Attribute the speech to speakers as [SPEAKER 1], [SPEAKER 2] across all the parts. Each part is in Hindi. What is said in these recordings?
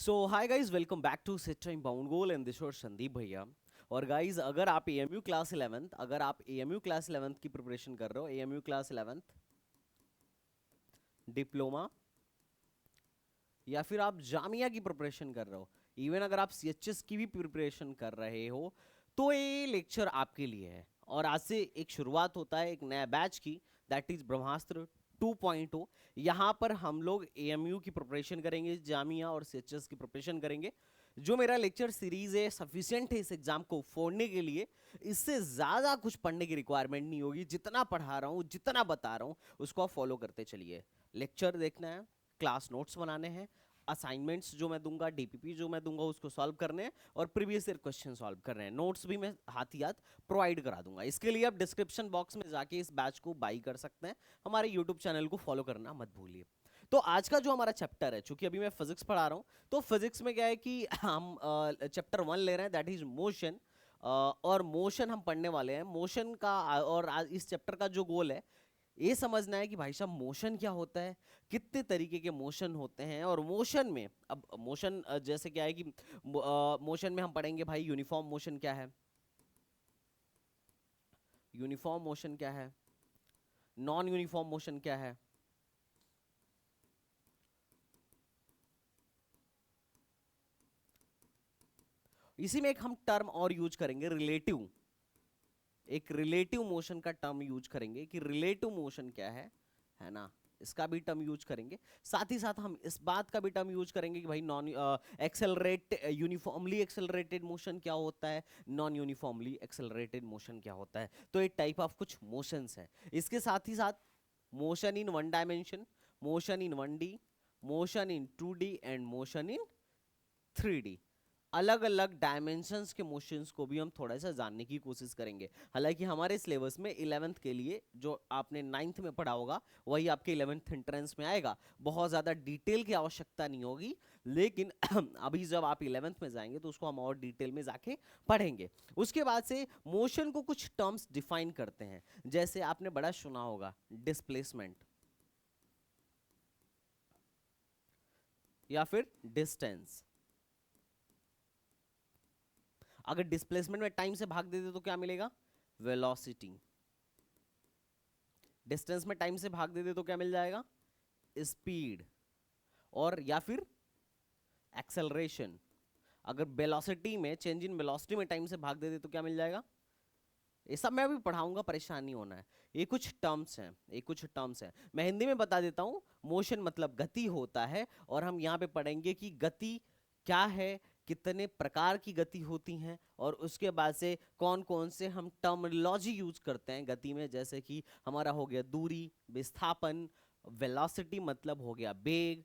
[SPEAKER 1] So hi guys, welcome back to set time bound goal and this और संदीप भैया। और गाइस, अगर आप एएमयू क्लास 11th अगर आप एएमयू क्लास 11th की प्रिपरेशन कर रहे हो, एएमयू क्लास 11th डिप्लोमा, या फिर आप जामिया की प्रिपरेशन कर रहे हो, इवन अगर आप सीएचएस की भी प्रिपरेशन कर रहे हो, तो ये लेक्चर आपके लिए है। और आज से एक शुरुआत होता है एक नया बैच की, दैट इज ब्रह्मास्त्र 2.0। यहाँ पर हम लोग एएमयू की प्रिपरेशन करेंगे, जामिया और सीएचएस की प्रिपरेशन करेंगे। जो मेरा लेक्चर सीरीज है सफिशिएंट है इस एग्जाम को फोड़ने के लिए। इससे ज्यादा कुछ पढ़ने की रिक्वायरमेंट नहीं होगी। जितना पढ़ा रहा हूँ, जितना बता रहा हूँ, उसको आप फॉलो करते चलिए। लेक्चर देखना है, क्लास नोट्स बनाने हैं, असाइनमेंट्स जो मैं दूंगा, डीपीपी जो मैं दूंगा उसको सॉल्व करने हैं, और प्रीवियस ईयर क्वेश्चन सॉल्व करने हैं। नोट्स भी मैं हाथ ही हाथ प्रोवाइड करा दूंगा। इसके लिए आप डिस्क्रिप्शन बॉक्स में जाके इस बैच को बाई कर सकते हैं। हमारे यूट्यूब चैनल को फॉलो करना मत भूलिए। तो आज का जो हमारा चैप्टर है, चूंकि अभी मैं फिजिक्स पढ़ा रहा हूँ, तो फिजिक्स में क्या है कि हम चैप्टर 1 ले रहे हैं, दैट इज मोशन। और मोशन हम पढ़ने वाले हैं, मोशन का। और आज इस चैप्टर का जो गोल है, ये समझना है कि भाई साहब मोशन क्या होता है, कितने तरीके के मोशन होते हैं। और मोशन में अब मोशन जैसे क्या है कि मोशन में हम पढ़ेंगे भाई यूनिफॉर्म मोशन क्या है, यूनिफॉर्म मोशन क्या है, नॉन यूनिफॉर्म मोशन क्या है। इसी में एक हम टर्म और यूज करेंगे, रिलेटिव। एक रिलेटिव मोशन का टर्म यूज करेंगे कि रिलेटिव मोशन क्या है ना। इसका भी टर्म यूज करेंगे। साथ ही साथ हम इस बात का भी टर्म यूज करेंगे कि भाई non accelerate uniformly accelerated motion क्या होता है, नॉन यूनिफॉर्मली एक्सेलरेटेड मोशन क्या होता है। तो एक टाइप ऑफ कुछ मोशंस है। इसके साथ ही साथ motion in one dimension, motion in 1D, motion in 2D and motion in 3D। अलग अलग डायमेंशंस के मोशंस को भी हम थोड़ा सा जानने की कोशिश करेंगे। हालांकि हमारे सिलेबस में 11th के लिए जो आपने 9th में पढ़ा होगा, वही आपके 11th एंट्रेंस में आएगा। बहुत ज़्यादा डिटेल की आवश्यकता नहीं होगी। लेकिन अभी जब आप 11th में जाएंगे तो उसको हम और डिटेल में जाके पढ़ेंगे। उसके बाद से मोशन को कुछ टर्म्स डिफाइन करते हैं। जैसे आपने बड़ा सुना होगा डिस्प्लेसमेंट, या फिर डिस्टेंस। अगर डिस्प्लेसमेंट में टाइम से भाग देते तो क्या मिलेगा, वेलोसिटी। डिस्टेंस में टाइम से भाग देते तो क्या मिल जाएगा, स्पीड। और या फिर एक्सेलरेशन। अगर वेलोसिटी में, चेंज इन वेलोसिटी में टाइम से भाग देते तो क्या मिल जाएगा। ये सब मैं अभी पढ़ाऊंगा, परेशान नहीं होना है। ये कुछ टर्म्स हैं, ये कुछ टर्म्स हैं। मैं हिंदी में बता देता हूं। मोशन मतलब गति होता है, और हम यहां पे पढ़ेंगे कि गति क्या है, कितने प्रकार की गति होती हैं, और उसके बाद से कौन कौन से हम टर्मिनोलॉजी यूज करते हैं गति में। जैसे कि हमारा हो गया दूरी, विस्थापन, वेलोसिटी मतलब हो गया वेग,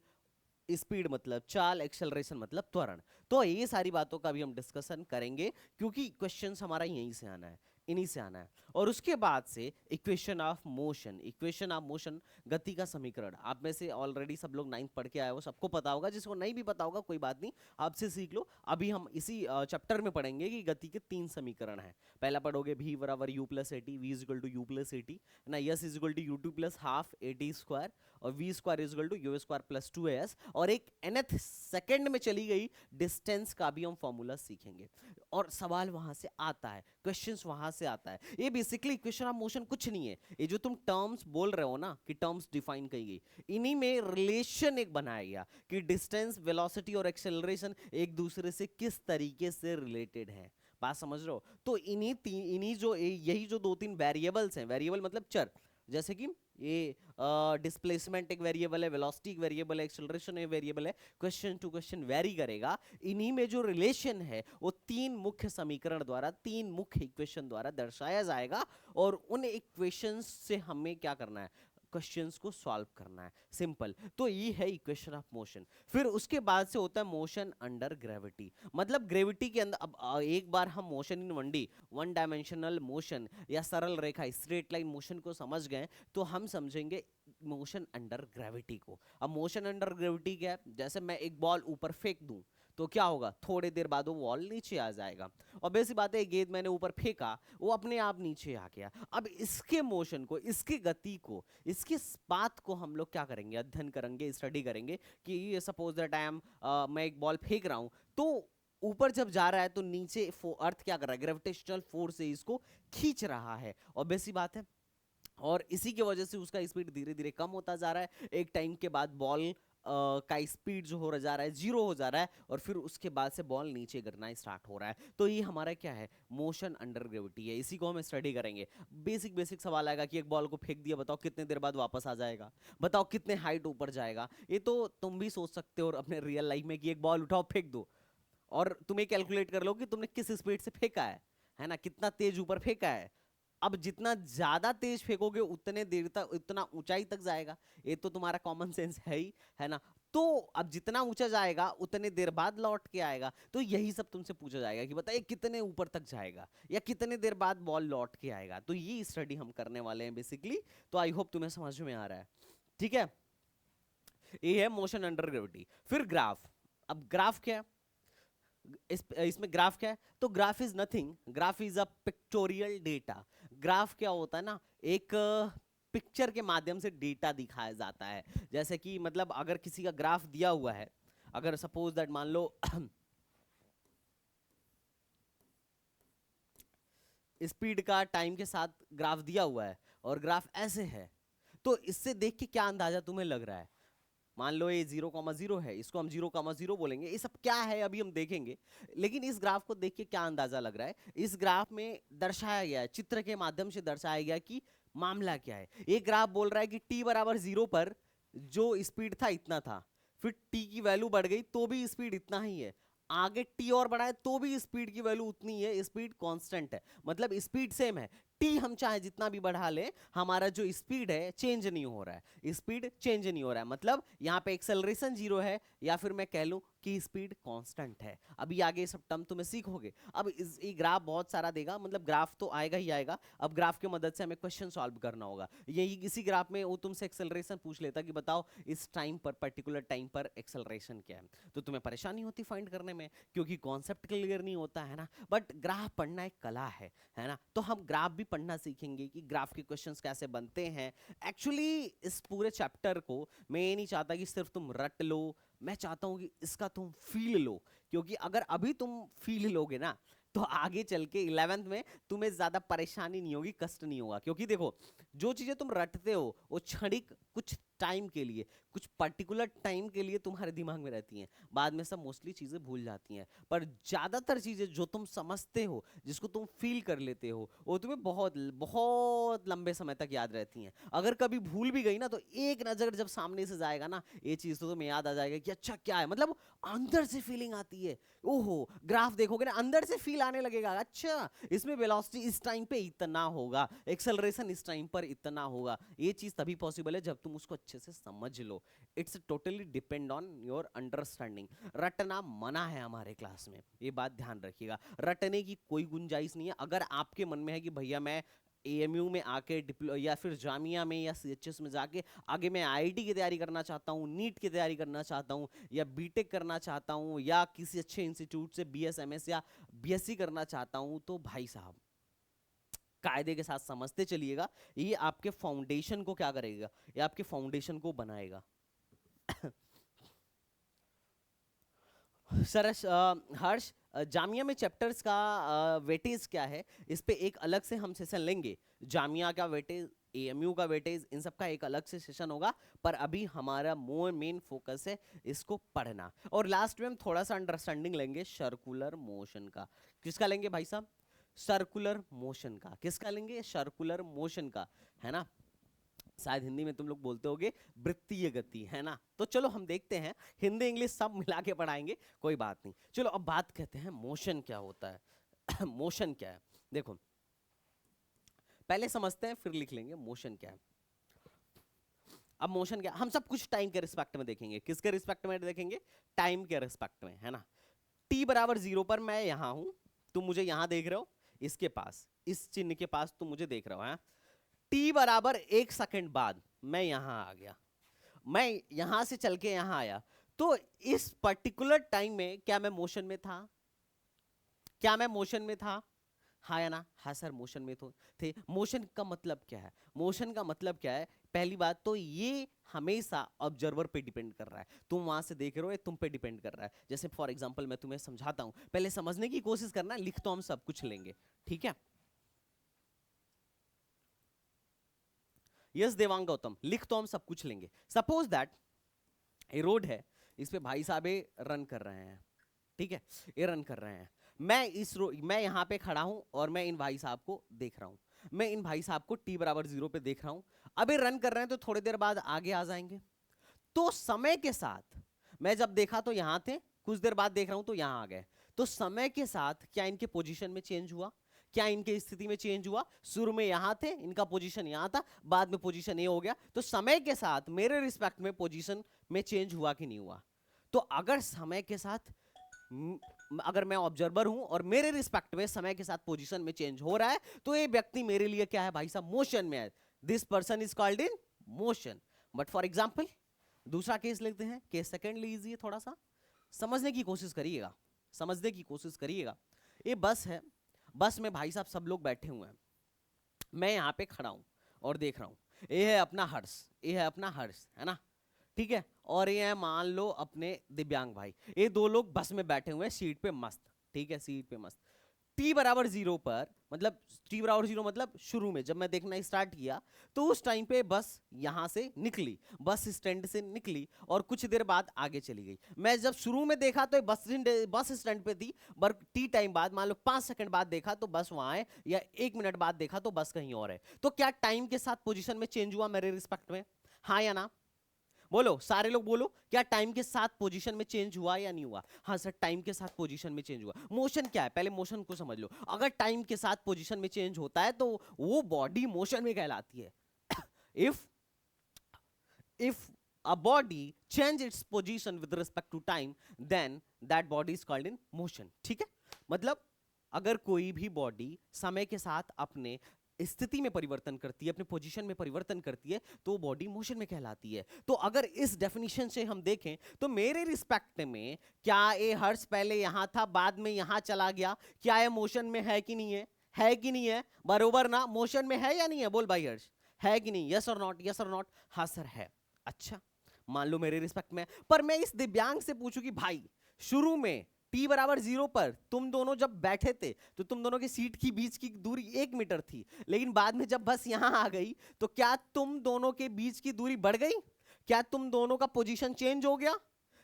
[SPEAKER 1] स्पीड मतलब चाल, एक्सेलरेशन मतलब त्वरण। तो ये सारी बातों का भी हम डिस्कशन करेंगे, क्योंकि क्वेश्चंस हमारा यहीं से आना है, इन्हीं से आना है। और उसके बाद से equation of motion, equation of motion, गति का समीकरण। आप में से ऑलरेडी सब लोग 9th पढ़ के आए हो, सबको पता होगा। जिसको नहीं भी पता होगा कोई बात नहीं, आपसे सीख लो। अभी हम इसी चैप्टर में पढ़ेंगे कि गति के 3 समीकरण हैं। पहला पढ़ोगे v बराबर u plus a t, v is equal to u plus a t ना, s is equal to u t plus half a t square, और v square is equal to u square plus 2as। और एक nth सेकंड में चली गई डिस्टेंस का भी हम फॉर्मूला सीखेंगे। और सवाल वहां से आता है, क्वेश्चंस वहां से आता है। ये बेसिकली इक्वेशन ऑफ मोशन कुछ नहीं है। ये जो तुम टर्म्स बोल रहे हो ना, कि टर्म्स डिफाइन की गई, इन्हीं में रिलेशन एक बनाया गया कि डिस्टेंस, वेलोसिटी और एक्सेलरेशन एक दूसरे से किस तरीके से रिलेटेड है। बात समझ रहे हो। तो इन्हीं जो यही जो 2-3 वेरिएबल्स हैं, वेरिएबल मतलब चर, जैसे कि ये डिस्प्लेसमेंट एक वेरिएबल है, वेलोसिटी एक वेरिएबल है, एक्सेलरेशन एक वेरिएबल है, क्वेश्चन टू क्वेश्चन वेरी करेगा। इन्हीं में जो रिलेशन है वो 3 मुख्य समीकरण द्वारा, 3 मुख्य इक्वेशन द्वारा दर्शाया जाएगा। और उन इक्वेशंस से हमें क्या करना है, क्वेश्चंस को सॉल्व करना है, सिंपल। तो ये है इक्वेशन ऑफ मोशन। फिर उसके बाद से होता है मोशन अंडर ग्रेविटी। मतलब ग्रेविटी के अंदर, अब एक बार हम motion in 1D, one dimensional motion या सरल रेखा, स्ट्रेट लाइन मोशन को समझ गए, तो हम समझेंगे मोशन अंडर ग्रेविटी को। अब मोशन अंडर ग्रेविटी क्या है, जैसे मैं एक बॉल ऊपर फेंक दूं, तो क्या होगा, थोड़ी देर बाद वो बॉल नीचे आ जाएगा। और बेसिक सी बात है, गेंद मैंने ऊपर फेंका, वो अपने आप नीचे आ गया। अब इसके मोशन को, इसकी गति को, इसकी बात को हम लोग क्या करेंगे, अध्ययन करेंगे, स्टडी करेंगे कि ये सपोज दैट आई एम, मैं एक बॉल फेंक रहा हूं, तो ऊपर जब जा रहा है तो नीचे अर्थ क्या कर रहा है, ग्रेविटेशनल फोर्स से इसको खींच रहा है। और बेसिक बात है, और इसी की वजह से उसका स्पीड धीरे धीरे कम होता जा रहा है। एक टाइम के बाद बॉल का स्पीड जो हो जा रहा है, जीरो हो जा रहा है, और फिर उसके बाद से बॉल नीचे गिरना स्टार्ट हो रहा है। तो ये हमारा क्या है, मोशन अंडर ग्रेविटी है। इसी को हम स्टडी करेंगे। बेसिक बेसिक सवाल आएगा कि एक बॉल को फेंक दिया, बताओ कितने देर बाद वापस आ जाएगा, बताओ कितने हाइट ऊपर जाएगा। ये तो तुम भी सोच सकते हो अपने रियल लाइफ में कि एक बॉल उठाओ फेंक दो, और तुम्हें कैलकुलेट कर लो कि तुमने किस स्पीड से फेंका है ना, कितना तेज ऊपर फेंका है। अब जितना ज्यादा तेज फेंकोगे उतने देर तक, उतना ऊंचाई तक जाएगा। ये तो तुम्हारा कॉमन सेंस है ही, है ना। तो अब जितना ऊंचा जाएगा उतने देर बाद लौट के आएगा। तो यही सब तुमसे पूछा जाएगा कि बताइए कितने ऊपर तक जाएगा या कितने देर बाद बॉल लौट के आएगा। तो ये स्टडी हम करने वाले हैं बेसिकली। तो आई होप तुम्हें समझ में आ रहा है, ठीक है। ये है मोशन अंडर ग्रेविटी। फिर ग्राफ। अब ग्राफ क्या है, इसमें ग्राफ क्या है, तो graph is nothing, graph is a pictorial data. Graph क्या होता है ना, एक पिक्चर के माध्यम से डेटा दिखाया जाता है। जैसे कि मतलब अगर किसी का ग्राफ दिया हुआ है, अगर सपोज दैट मान लो स्पीड का टाइम के साथ ग्राफ दिया हुआ है और ग्राफ ऐसे है, तो इससे देख के क्या अंदाजा तुम्हें लग रहा है। मान लो ये 0,0 है, इसको हम 0,0 बोलेंगे। ये सब क्या है अभी हम देखेंगे, लेकिन इस ग्राफ को देख के क्या अंदाजा लग रहा है, इस ग्राफ में दर्शाया गया है, चित्र के माध्यम से दर्शाया गया कि मामला क्या है। ये ग्राफ बोल रहा है कि t बराबर 0 पर जो स्पीड था इतना था, फिर t की वैल्यू बढ़ गई तो भी स्पीड इतना ही है, आगे t और बढ़ाए तो भी स्पीड की वैल्यू उतनी है, स्पीड कांस्टेंट है, मतलब स्पीड सेम है। t हम चाहे जितना भी बढ़ा ले, हमारा जो स्पीड है चेंज नहीं हो रहा है, स्पीड चेंज नहीं हो रहा है। मतलब यहाँ पे एक्सेलरेशन 0 है, या फिर मैं कह लूं कि स्पीड कांस्टेंट है। अभी आगे सब टर्म तुम्हें सीखोगे। अब ये ग्राफ बहुत सारा देगा, मतलब ग्राफ तो आएगा ही आएगा। अब ग्राफ की मदद से हमें क्वेश्चन सॉल्व करना होगा। यही इसी ग्राफ में वो तुमसे एक्सेलरेशन पूछ लेता कि बताओ इस टाइम पर, पर्टिकुलर टाइम पर एक्सेलरेशन क्या है, तो तुम्हें परेशानी होती फाइंड करने में, क्योंकि कॉन्सेप्ट क्लियर नहीं होता है ना। बट ग्राफ पढ़ना एक कला है ना। तो हम ग्राफ भी पढ़ना सीखेंगे कि ग्राफ के क्वेश्चंस कैसे बनते हैं। एक्चुअली इस पूरे चैप्टर को मैं ये नहीं चाहता कि सिर्फ तुम रट लो, मैं चाहता हूं कि इसका तुम फील लो, क्योंकि अगर अभी तुम फील लोगे ना, तो आगे चल के 11th में तुम्हें ज्यादा परेशानी नहीं होगी, कष्ट नहीं होगा। क्योंकि देखो, जो चीजें तुम रटते हो वो क्षणिक, कुछ टाइम के लिए, कुछ पर्टिकुलर टाइम के लिए तुम्हारे दिमाग में रहती हैं, बाद में सब मोस्टली चीजें भूल जाती हैं। पर ज्यादातर चीजें जो तुम समझते हो, जिसको तुम फील कर लेते हो, वो तुम्हें बहुत बहुत लंबे समय तक याद रहती हैं। अगर कभी भूल भी गई ना, तो एक नजर जब सामने से जाएगा ना, ये चीज तो तुम्हें याद आ जाएगा कि अच्छा क्या है, मतलब अंदर से फीलिंग आती है। ओहो, ग्राफ देखोगे ना, अंदर से फील आने लगेगा, अच्छा इसमें वेलोसिटी इस टाइम पे इतना होगा, एक्सेलरेशन इस टाइम पर इतना होगा। ये चीज तभी पॉसिबल है जब तुम उसको अच्छे से समझ लो। It's totally depend on your understanding. रटना मना है हमारे क्लास में, ये बात ध्यान रखिएगा। रटने की कोई गुंजाइश नहीं है। अगर आपके मन में है कि भैया मैं एएमयू में आके या फिर जामिया में या सीएचएस में जाके आगे मैं आईआईटी की तैयारी करना चाहता हूँ, नीट की तैयारी करना चाहता हूँ, या बीटेक करना चाहता हूँ, या किसी अच्छे इंस्टीट्यूट से बीएसएमएस या बीएससी करना चाहता हूँ, तो भाई साहब कायदे के साथ समझते चलिएगा। ये आपके फाउंडेशन को क्या करेगा, ये आपके फाउंडेशन को बनाएगा। सर हर्ष, जामिया में चैप्टर्स का वेटेज क्या है, इस पे एक अलग से हम सेशन लेंगे। जामिया का वेटेज, एएमयू का वेटेज, इन सब का एक अलग से सेशन होगा। पर अभी हमारा मेन फोकस है इसको पढ़ना। और लास्ट में हम थोड़ा सा अंडरस्टैंडिंग लेंगे सर्कुलर मोशन का। किसका लेंगे भाई साहब, सर्कुलर मोशन का। किसका लेंगे, सर्कुलर मोशन का, है ना। शायद हिंदी में तुम लोग बोलते होगे वृत्तीय गति, है ना। तो चलो हम देखते हैं, हिंदी इंग्लिश सब मिला के पढ़ाएंगे, कोई बात नहीं। चलो अब बात करते हैं मोशन क्या होता है। मोशन क्या है, देखो पहले समझते हैं फिर लिख लेंगे मोशन क्या है। अब मोशन क्या, हम सब कुछ टाइम के रिस्पेक्ट में देखेंगे। किसके रिस्पेक्ट में देखेंगे, टाइम के रिस्पेक्ट में, है ना। t बराबर 0 पर मैं यहां हूं, तुम मुझे यहां देख रहे हो, इसके पास, इस चिन्ह के पास तुम मुझे देख रहे हो, है। t बराबर 1 सेकंड बाद मैं यहां आ गया, मैं यहां से चल के यहां आया, तो इस पर्टिकुलर टाइम में क्या मैं मोशन में था? क्या मैं मोशन में था? हाँ या ना? हाँ सर मोशन में तो थे। मोशन का मतलब क्या है? मोशन का मतलब क्या है? पहली बात तो ये हमेशा ऑब्जर्वर पे डिपेंड कर रहा है। तुम वहां से देख रहे हो, ये तुम पे डिपेंड कर रहा है। जैसे फॉर एग्जांपल मैं तुम्हें समझाता हूं, पहले समझने की कोशिश करना, लिख तो हम सब कुछ लेंगे, ठीक है? यस देवांग गौतम, लिख तो हम सब कुछ लेंगे। सपोज दैट ये रोड है, इस पे भाई साहब ये रन कर रहे हैं, ठीक है? ये रन कर रहे हैं। मैं यहाँ पे खड़ा हूं और मैं इन भाई साहब को देख रहा हूं। मैं इन भाई साहब को t बराबर 0 पे देख रहा हूं। अब ये रन कर रहे हैं तो थोड़ी देर बाद आगे आ जाएंगे। तो समय के साथ मैं जब देखा तो यहां थे, कुछ देर बाद देख रहा हूं तो यहां आ गए। तो समय के साथ क्या इनके पोजीशन में चेंज हुआ? क्या इनके स्थिति में चेंज हुआ? शुरू में यहां थे, इनका पोजीशन यहां था, बाद में पोजीशन ये हो गया। तो समय के साथ मेरे रिस्पेक्ट में पोजीशन में चेंज हुआ कि नहीं हुआ? तो अगर समय के साथ अगर मैं ऑब्जर्वर हूं और मेरे रिस्पेक्ट में समय के साथ पोजीशन में चेंज हो रहा है, तो ये व्यक्ति मेरे लिए क्या है भाई साहब? मोशन में है। This person is called in motion. But for example दूसरा केस लेते हैं। केस सेकंड लीजिए, थोड़ा सा समझने की कोशिश करिएगा, समझने की कोशिश करिएगा। ये बस है, बस में भाई साहब सब लोग बैठे हुए हैं, मैं यहाँ पे खड़ा हूँ और देख रहा हूँ। ये है अपना हर्ष, ये है अपना हर्ष, है ना? ठीक है। और ये है मान लो अपने दिव्यांग भाई। ये दो लोग बस में बैठे हुए हैं सीट पे मस्त, ठीक है, सीट पे मस्त। t बराबर 0 पर, मतलब t बराबर 0 मतलब शुरू में जब मैं देखना स्टार्ट किया तो उस टाइम पे बस यहां से निकली, बस स्टैंड से निकली और कुछ देर बाद आगे चली गई। मैं जब शुरू में देखा तो बस स्टैंड पे थी, पर टी टाइम बाद मान लो 5 सेकंड बाद देखा तो बस वहां है, या 1 मिनट बाद देखा तो बस कहीं और है। तो क्या टाइम के साथ पोजीशन में चेंज हुआ मेरे रिस्पेक्ट में? हाँ या ना? बोलो, सारे लोग बोलो, क्या टाइम के साथ पोजीशन में चेंज हुआ या नहीं हुआ? हाँ सर, टाइम के साथ पोजीशन में चेंज हुआ। मोशन क्या है, पहले मोशन को समझ लो। अगर टाइम के साथ पोजीशन में चेंज होता है तो वो बॉडी मोशन में कहलाती है। If if a body change its position with respect to time, then that body is called in motion। ठीक है? मतलब अगर कोई भी बॉडी समय के साथ अपने स्थिति में परिवर्तन करती है, अपने पोजीशन में परिवर्तन करती है, तो बॉडी मोशन में कहलाती है। तो अगर इस डेफिनेशन से हम देखें तो मेरे रिस्पेक्ट में क्या ये हर्ष पहले यहां था, बाद में यहां चला गया, क्या ये मोशन में है कि नहीं है? है कि नहीं है? बरोबर ना? मोशन में है या नहीं है? बोल भाई हर्ष, है कि नहीं? यस और नॉट? यस और नॉट? हाँ सर है। अच्छा, मान लो मेरे रिस्पेक्ट में, पर मैं इस दिव्यांग से पूछूं कि भाई शुरू में t बराबर 0 पर तुम दोनों जब बैठे थे तो तुम दोनों की सीट की बीच की दूरी 1 मीटर थी, लेकिन बाद में जब बस यहां आ गई तो क्या तुम दोनों के बीच की दूरी बढ़ गई? क्या तुम दोनों का पोजीशन चेंज हो गया?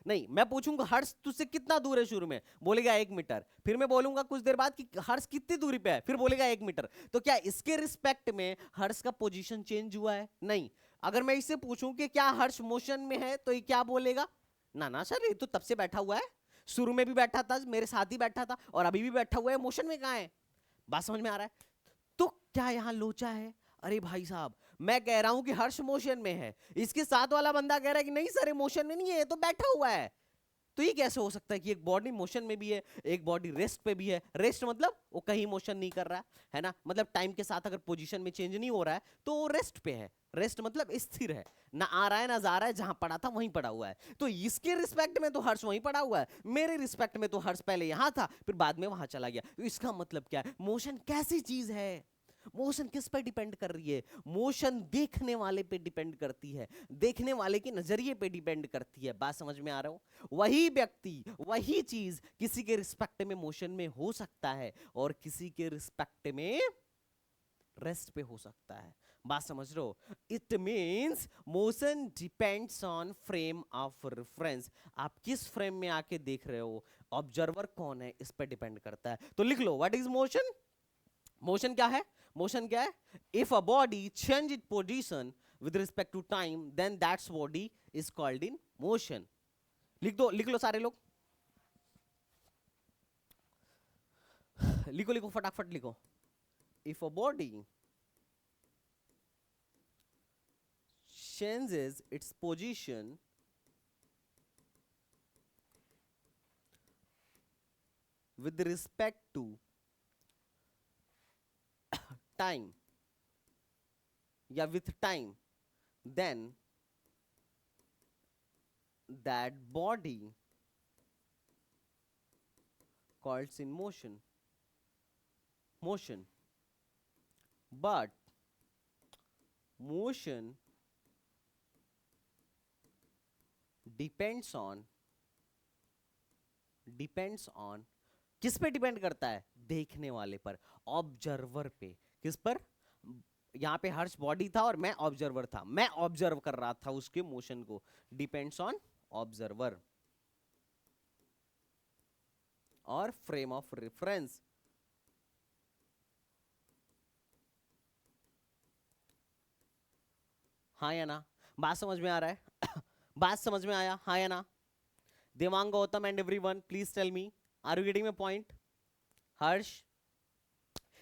[SPEAKER 1] नहीं। मैं पूछूंगा हर्ष तुझसे कितना दूर है, शुरू में बोलेगा 1 मीटर, फिर मैं बोलूंगा कुछ देर बाद कि हर्ष कितनी दूरी पे है, फिर बोलेगा 1 मीटर। तो क्या इसके रिस्पेक्ट में हर्ष का पोजीशन चेंज हुआ है? नहीं। अगर मैं इससे पूछूं कि क्या हर्ष मोशन में है तो ये क्या बोलेगा? ना ना सर, ये तो तब से बैठा हुआ है, शुरू में भी बैठा था, मेरे साथ ही बैठा था और अभी भी बैठा हुआ है, मोशन में कहां है? बात समझ में आ रहा है? तो क्या यहां लोचा है? अरे भाई साहब, मैं कह रहा हूं कि हर्ष मोशन में है, इसके साथ वाला बंदा कह रहा है कि नहीं सर ये मोशन में नहीं है, ये तो बैठा हुआ है। तो ये कैसे हो सकता है कि एक बॉडी मोशन में भी है, एक बॉडी रेस्ट पे भी है? रेस्ट मतलब वो कहीं मोशन नहीं कर रहा है ना, मतलब टाइम के साथ अगर पोजीशन में चेंज नहीं हो रहा है तो वो रेस्ट पे है। रेस्ट मतलब स्थिर है, ना आ रहा है ना जा रहा है, जहां पड़ा था वहीं पड़ा हुआ है। तो इसके रिस्पेक्ट में तो हर्ष वहीं पड़ा हुआ है, मेरे रिस्पेक्ट में तो हर्ष पहले यहां था फिर बाद में वहां चला गया। तो इसका मतलब क्या है? मोशन कैसी चीज है? मोशन किस पे डिपेंड कर रही है? मोशन देखने वाले पे डिपेंड करती है, देखने वाले के नजरिए पे डिपेंड करती है। बात समझ में आ रहा हो? वही व्यक्ति, वही चीज किसी के रिस्पेक्ट में मोशन में हो सकता है और किसी के रिस्पेक्ट में रेस्ट पे हो सकता है। बात समझ रहे हो? It means motion depends on frame of reference. आप किस फ्रेम में आके देख रहे हो, ऑब्जर्वर कौन है, इस पे डिपेंड करता है। तो लिख लो, व्हाट इज मोशन? मोशन क्या है? मोशन क्या है? If a body change it position with respect to time, then that's body is called in motion. लिख दो, लिख लो सारे लोग, लिखो लिखो फटाफट लिखो। If a body changes its position with respect to time या with time, then that body calls in motion, but motion depends on किस पे डिपेंड करता है? देखने वाले पर, ऑब्जर्वर पे। किस पर? यहां पे हर्ष बॉडी था और मैं ऑब्जर्वर था, मैं ऑब्जर्व कर रहा था उसके मोशन को। डिपेंड्स ऑन ऑब्जर्वर और फ्रेम ऑफ रेफरेंस। हाँ या ना? बात समझ में आ रहा है? बात समझ में आया? हाँ या ना? Devang, Gautam and everyone please tell me, are you getting my point? Harsh,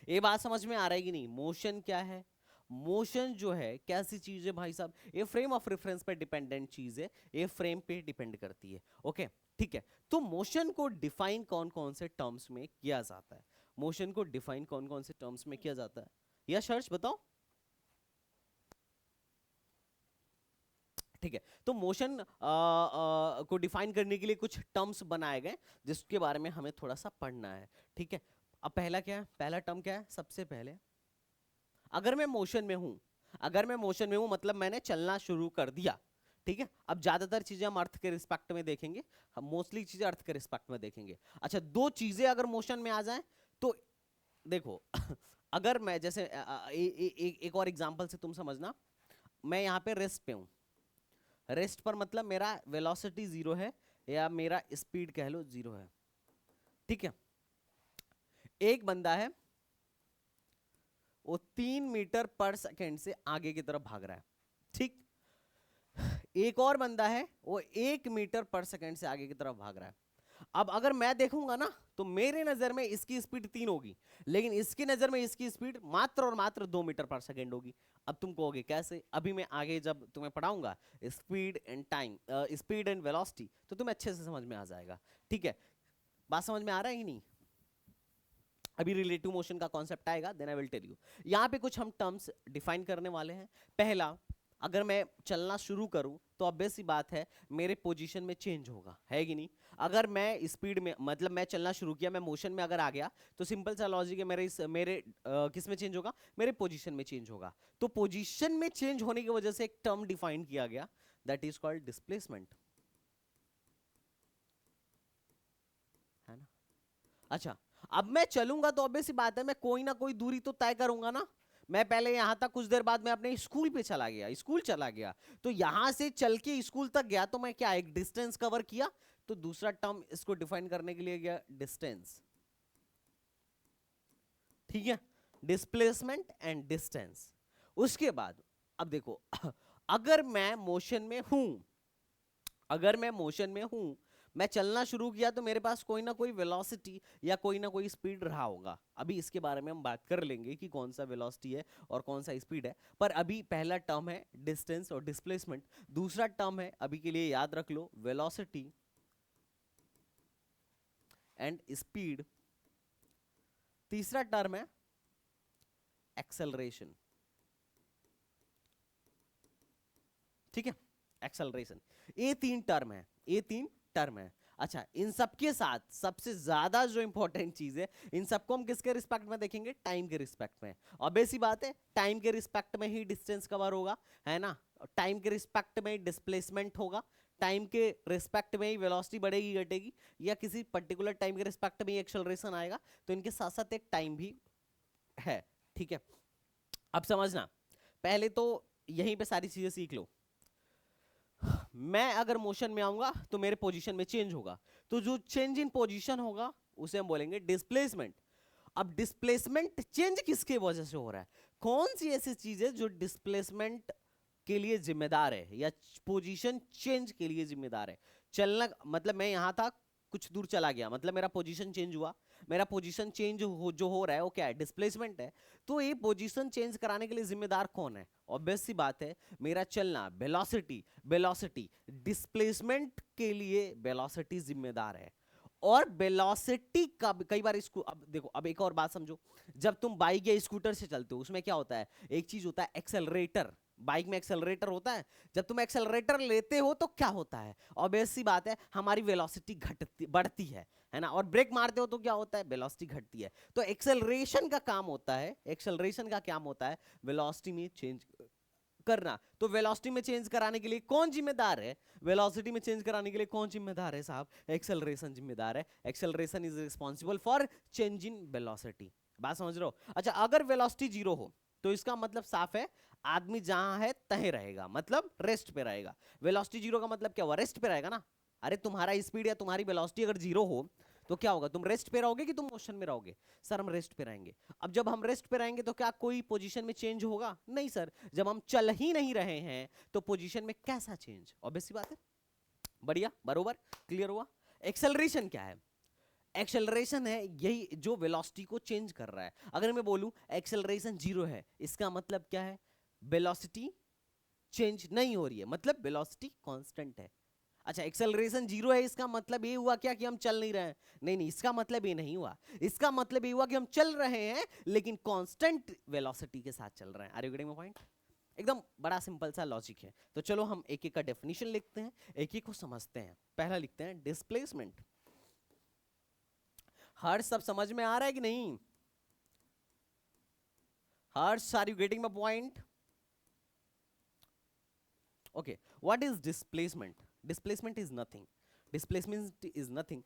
[SPEAKER 1] ये बात समझ में आ रहा है कि नहीं? मोशन क्या है? मोशन जो है कैसी चीज है भाई साहब? ये फ्रेम ऑफ रेफरेंस पे डिपेंडेंट चीज है, ये फ्रेम पे डिपेंड करती है। ओके ठीक है। तो मोशन को डिफाइन कौन कौन से टर्म्स में किया जाता है? मोशन को डिफाइन कौन कौन से टर्म्स में किया जाता है? यस हर्ष बताओ। ठीक है, तो मोशन को डिफाइन करने के लिए कुछ टर्म्स बनाए गए जिसके बारे में हमें थोड़ा सा पढ़ना है। ठीक है, अब पहला क्या है? पहला टर्म क्या है? सबसे पहले अगर मैं मोशन में हूं, अगर मैं मोशन में हूं मतलब मैंने चलना शुरू कर दिया। ठीक है, अब ज्यादातर चीजें हम अर्थ के रिस्पेक्ट में देखेंगे, हम मोस्टली चीजें अर्थ के रिस्पेक्ट में देखेंगे। अच्छा, दो चीजें अगर मोशन में आ जाएं तो देखो अगर मैं जैसे एक और एग्जांपल से तुम समझना, मैं यहां पे रेस्ट पे हूं। रेस्ट पर मतलब मेरा वेलोसिटी जीरो है या मेरा स्पीड कह लो जीरो है। ठीक है, एक बंदा है वो 3 मीटर पर सेकेंड से आगे की तरफ भाग रहा है। ठीक, एक और बंदा है वो 1 मीटर पर सेकेंड से आगे की तरफ भाग रहा है। अब अगर मैं देखूंगा ना तो मेरे नजर में इसकी स्पीड 3 होगी, लेकिन इसकी नजर में इसकी स्पीड मात्र और मात्र 2 मीटर पर सेकेंड होगी। अब तुम कहोगे कैसे? अभी मैं आगे जब तुम्हें पढ़ाऊंगा speed and time, speed and velocity, तो तुम्हें अच्छे से समझ में आ जाएगा। ठीक है, बात समझ में आ रहा है कि नहीं? अभी रिलेटिव मोशन का कॉन्सेप्ट आएगा, then I will tell you. यहां पे कुछ हम टर्म्स डिफाइन करने वाले हैं। पहला, अगर मैं चलना शुरू करूं तो ऑब्वियस सी बात है मेरे पोजीशन में चेंज होगा, है कि नहीं? अगर मैं स्पीड में मतलब मैं चलना शुरू किया, मैं मोशन में अगर आ गया तो सिंपल सा लॉजिक है, मेरे किस में चेंज होगा? मेरे पोजीशन में चेंज होगा। तो पोजीशन में चेंज होने की वजह से एक टर्म डिफाइन किया गया, दैट इज कॉल्ड डिस्प्लेसमेंट, है ना? अच्छा, अब मैं चलूंगा तो ऑब्वियस सी बात है मैं कोई ना कोई दूरी तो तय करूंगा ना। मैं पहले यहां तक, कुछ देर बाद मैं अपने स्कूल पे चला गया, स्कूल चला गया, तो यहां से चल के स्कूल तक गया तो मैं क्या एक डिस्टेंस कवर किया। तो दूसरा टर्म इसको डिफाइन करने के लिए गया डिस्टेंस। ठीक है, डिस्प्लेसमेंट एंड डिस्टेंस। उसके बाद अब देखो अगर मैं मोशन में हूं, अगर मैं मोशन में हूं, मैं चलना शुरू किया तो मेरे पास कोई ना कोई वेलोसिटी या कोई ना कोई स्पीड रहा होगा। अभी इसके बारे में हम बात कर लेंगे कि कौन सा वेलोसिटी है और कौन सा स्पीड है, पर अभी पहला टर्म है डिस्टेंस और डिस्प्लेसमेंट। दूसरा टर्म है, अभी के लिए याद रख लो, वेलोसिटी एंड स्पीड। तीसरा टर्म है एक्सेलरेशन। ठीक है, एक्सेलरेशन। ये तीन टर्म है, ये तीन टर्म है। अच्छा, इन सब के साथ सबसे ज्यादा जो इंपॉर्टेंट चीज है, इन सबको हम किसके रिस्पेक्ट में देखेंगे? टाइम के रिस्पेक्ट में। ऑब्वियस सी बात है टाइम के रिस्पेक्ट में ही डिस्टेंस कवर होगा, है ना? टाइम के रिस्पेक्ट में डिस्प्लेसमेंट होगा, टाइम के रिस्पेक्ट में ही वेलोसिटी बढ़ेगी घटेगी, या किसी पर्टिकुलर टाइम के रिस्पेक्ट में ही एक्सेलरेशन आएगा। तो इनके साथ साथ एक टाइम भी है। ठीक है, अब समझना, पहले तो यहीं पे सारी चीजें सीख लो। मैं अगर मोशन में आऊंगा तो मेरे पोजीशन में चेंज होगा, तो जो चेंज इन पोजीशन होगा उसे हम बोलेंगे डिस्प्लेसमेंट। अब डिस्प्लेसमेंट चेंज किसके वजह से हो रहा है? कौन सी ऐसी चीज है जो डिस्प्लेसमेंट के लिए जिम्मेदार है या पोजीशन चेंज के लिए जिम्मेदार है? चलना मतलब मैं यहां था, कुछ दूर चला गया, मतलब मेरा पोजीशन चेंज हुआ। मेरा पोजीशन चेंज जो हो रहा है वो क्या है? डिस्प्लेसमेंट है। तो ये पोजीशन चेंज कराने के लिए जिम्मेदार कौन है? ऑब्वियस सी बात है मेरा चलना, वेलोसिटी। वेलोसिटी डिस्प्लेसमेंट के लिए वेलोसिटी जिम्मेदार है। और वेलोसिटी का कई बार इसको, अब देखो, अब एक और बात समझो, जब तुम बाइक या स्कूटर से चलते हो उसमें क्या होता है? एक चीज होता है एक्सेलरेटर, बाइक में एक्सेलरेटर होता है, जब तुम एक्सेलरेटर लेते हो तो क्या होता है, ऑब्वियस सी बात है हमारी वेलोसिटी घटती बढ़ती है ना, और ब्रेक मारते हो तो क्या होता है, वेलोसिटी घटती है। तो एक्सेलरेशन का काम होता है, एक्सेलरेशन का काम होता है वेलोसिटी में चेंज करना। तो वेलोसिटी में चेंज कराने के लिए कौन जिम्मेदार है, वेलोसिटी में चेंज कराने के लिए कौन जिम्मेदार है साहब, एक्सेलरेशन जिम्मेदार है। Acceleration is responsible for change in velocity. बात समझ रहे हो? अच्छा, अगर वेलोसिटी जीरो हो तो इसका मतलब साफ है आदमी जहां है तहीं रहेगा, मतलब रेस्ट पे रहेगा। वेलोसिटी जीरो का मतलब क्या हुआ, रेस्ट पे रहेगा ना। अरे तुम्हारा स्पीड या तुम्हारी वेलोसिटी अगर जीरो हो तो क्या होगा, तुम रेस्ट पे रहोगे कि तुम मोशन में रहोगे? सर हम रेस्ट पे रहेंगे। अब जब हम रेस्ट पे रहेंगे तो क्या कोई पोजीशन में चेंज होगा? नहीं सर। जब हम चल ही नहीं रहे हैं तो पोजीशन में कैसा चेंज, ऑब्वियस सी बात है। बढ़िया, बरोबर, क्लियर हुआ। एक्सेलरेशन क्या है? एक्सेलरेशन है यही जो वेलोसिटी को चेंज कर रहा है। अगर मैं बोलूं एक्सेलरेशन जीरो है, इसका मतलब क्या है, वेलोसिटी चेंज नहीं हो रही है, मतलब वेलोसिटी कांस्टेंट है। अच्छा, एक्सेलरेशन जीरो है, इसका मतलब ये हुआ क्या कि हम चल नहीं रहे हैं? नहीं नहीं, इसका मतलब ये नहीं हुआ। इसका मतलब ये हुआ कि हम चल रहे हैं लेकिन कांस्टेंट वेलोसिटी के साथ चल रहे हैं। Are you getting my point? एकदम बड़ा सिंपल सा लॉजिक है। तो चलो हम एक एक का डेफिनेशन लिखते हैं, एक एक को समझते हैं। पहला लिखते हैं डिस्प्लेसमेंट। हर्ष सब समझ में आ रहा है कि नहीं? Harsh, are you getting my point? Okay, what is displacement? Displacement is nothing. Displacement is nothing.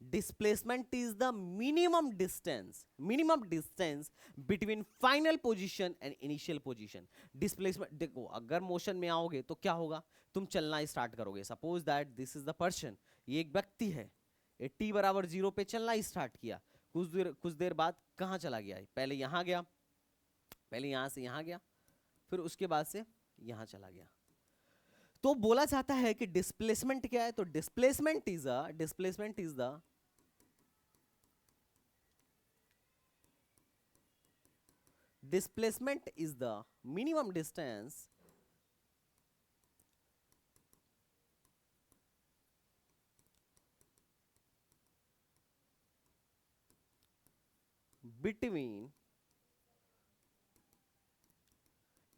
[SPEAKER 1] Displacement is the minimum distance between final position and initial position. Displacement, देखो अगर मोशन में आओगे तो क्या होगा, तुम चलना स्टार्ट करोगे। Suppose that this is the person, ये एक व्यक्ति है, t बराबर 0 पे चलना स्टार्ट किया, कुछ देर बाद कहाँ चला गया, पहले यहाँ गया, पहले यहाँ से यहाँ गया, फिर उसके बाद से यहाँ चला गया। तो बोला जाता है कि डिस्प्लेसमेंट क्या है, तो displacement is the minimum distance between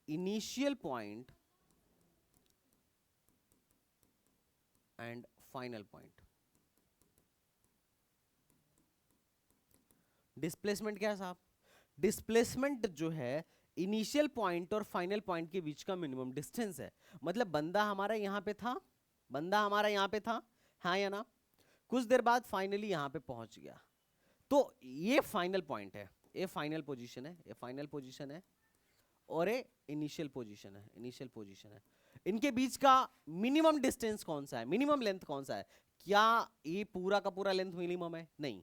[SPEAKER 1] initial point and final point. Displacement क्या है साहब? डिस्प्लेसमेंट जो है इनिशियल पॉइंट और फाइनल पॉइंट के बीच का मिनिमम डिस्टेंस है। मतलब बंदा हमारा यहां पे था, बंदा हमारा यहां पे था, हाँ या ना, कुछ देर बाद फाइनली यहां पे पहुंच गया, तो ये फाइनल पॉइंट है, ये फाइनल पोजीशन है, ये फाइनल पोजीशन है, और ये इनिशियल पोजीशन है, इनिशियल पोजीशन है। इनके बीच का मिनिमम डिस्टेंस कौन सा है, मिनिमम लेंथ कौन सा है? क्या ये पूरा का पूरा लेंथ मिनिमम है? नहीं।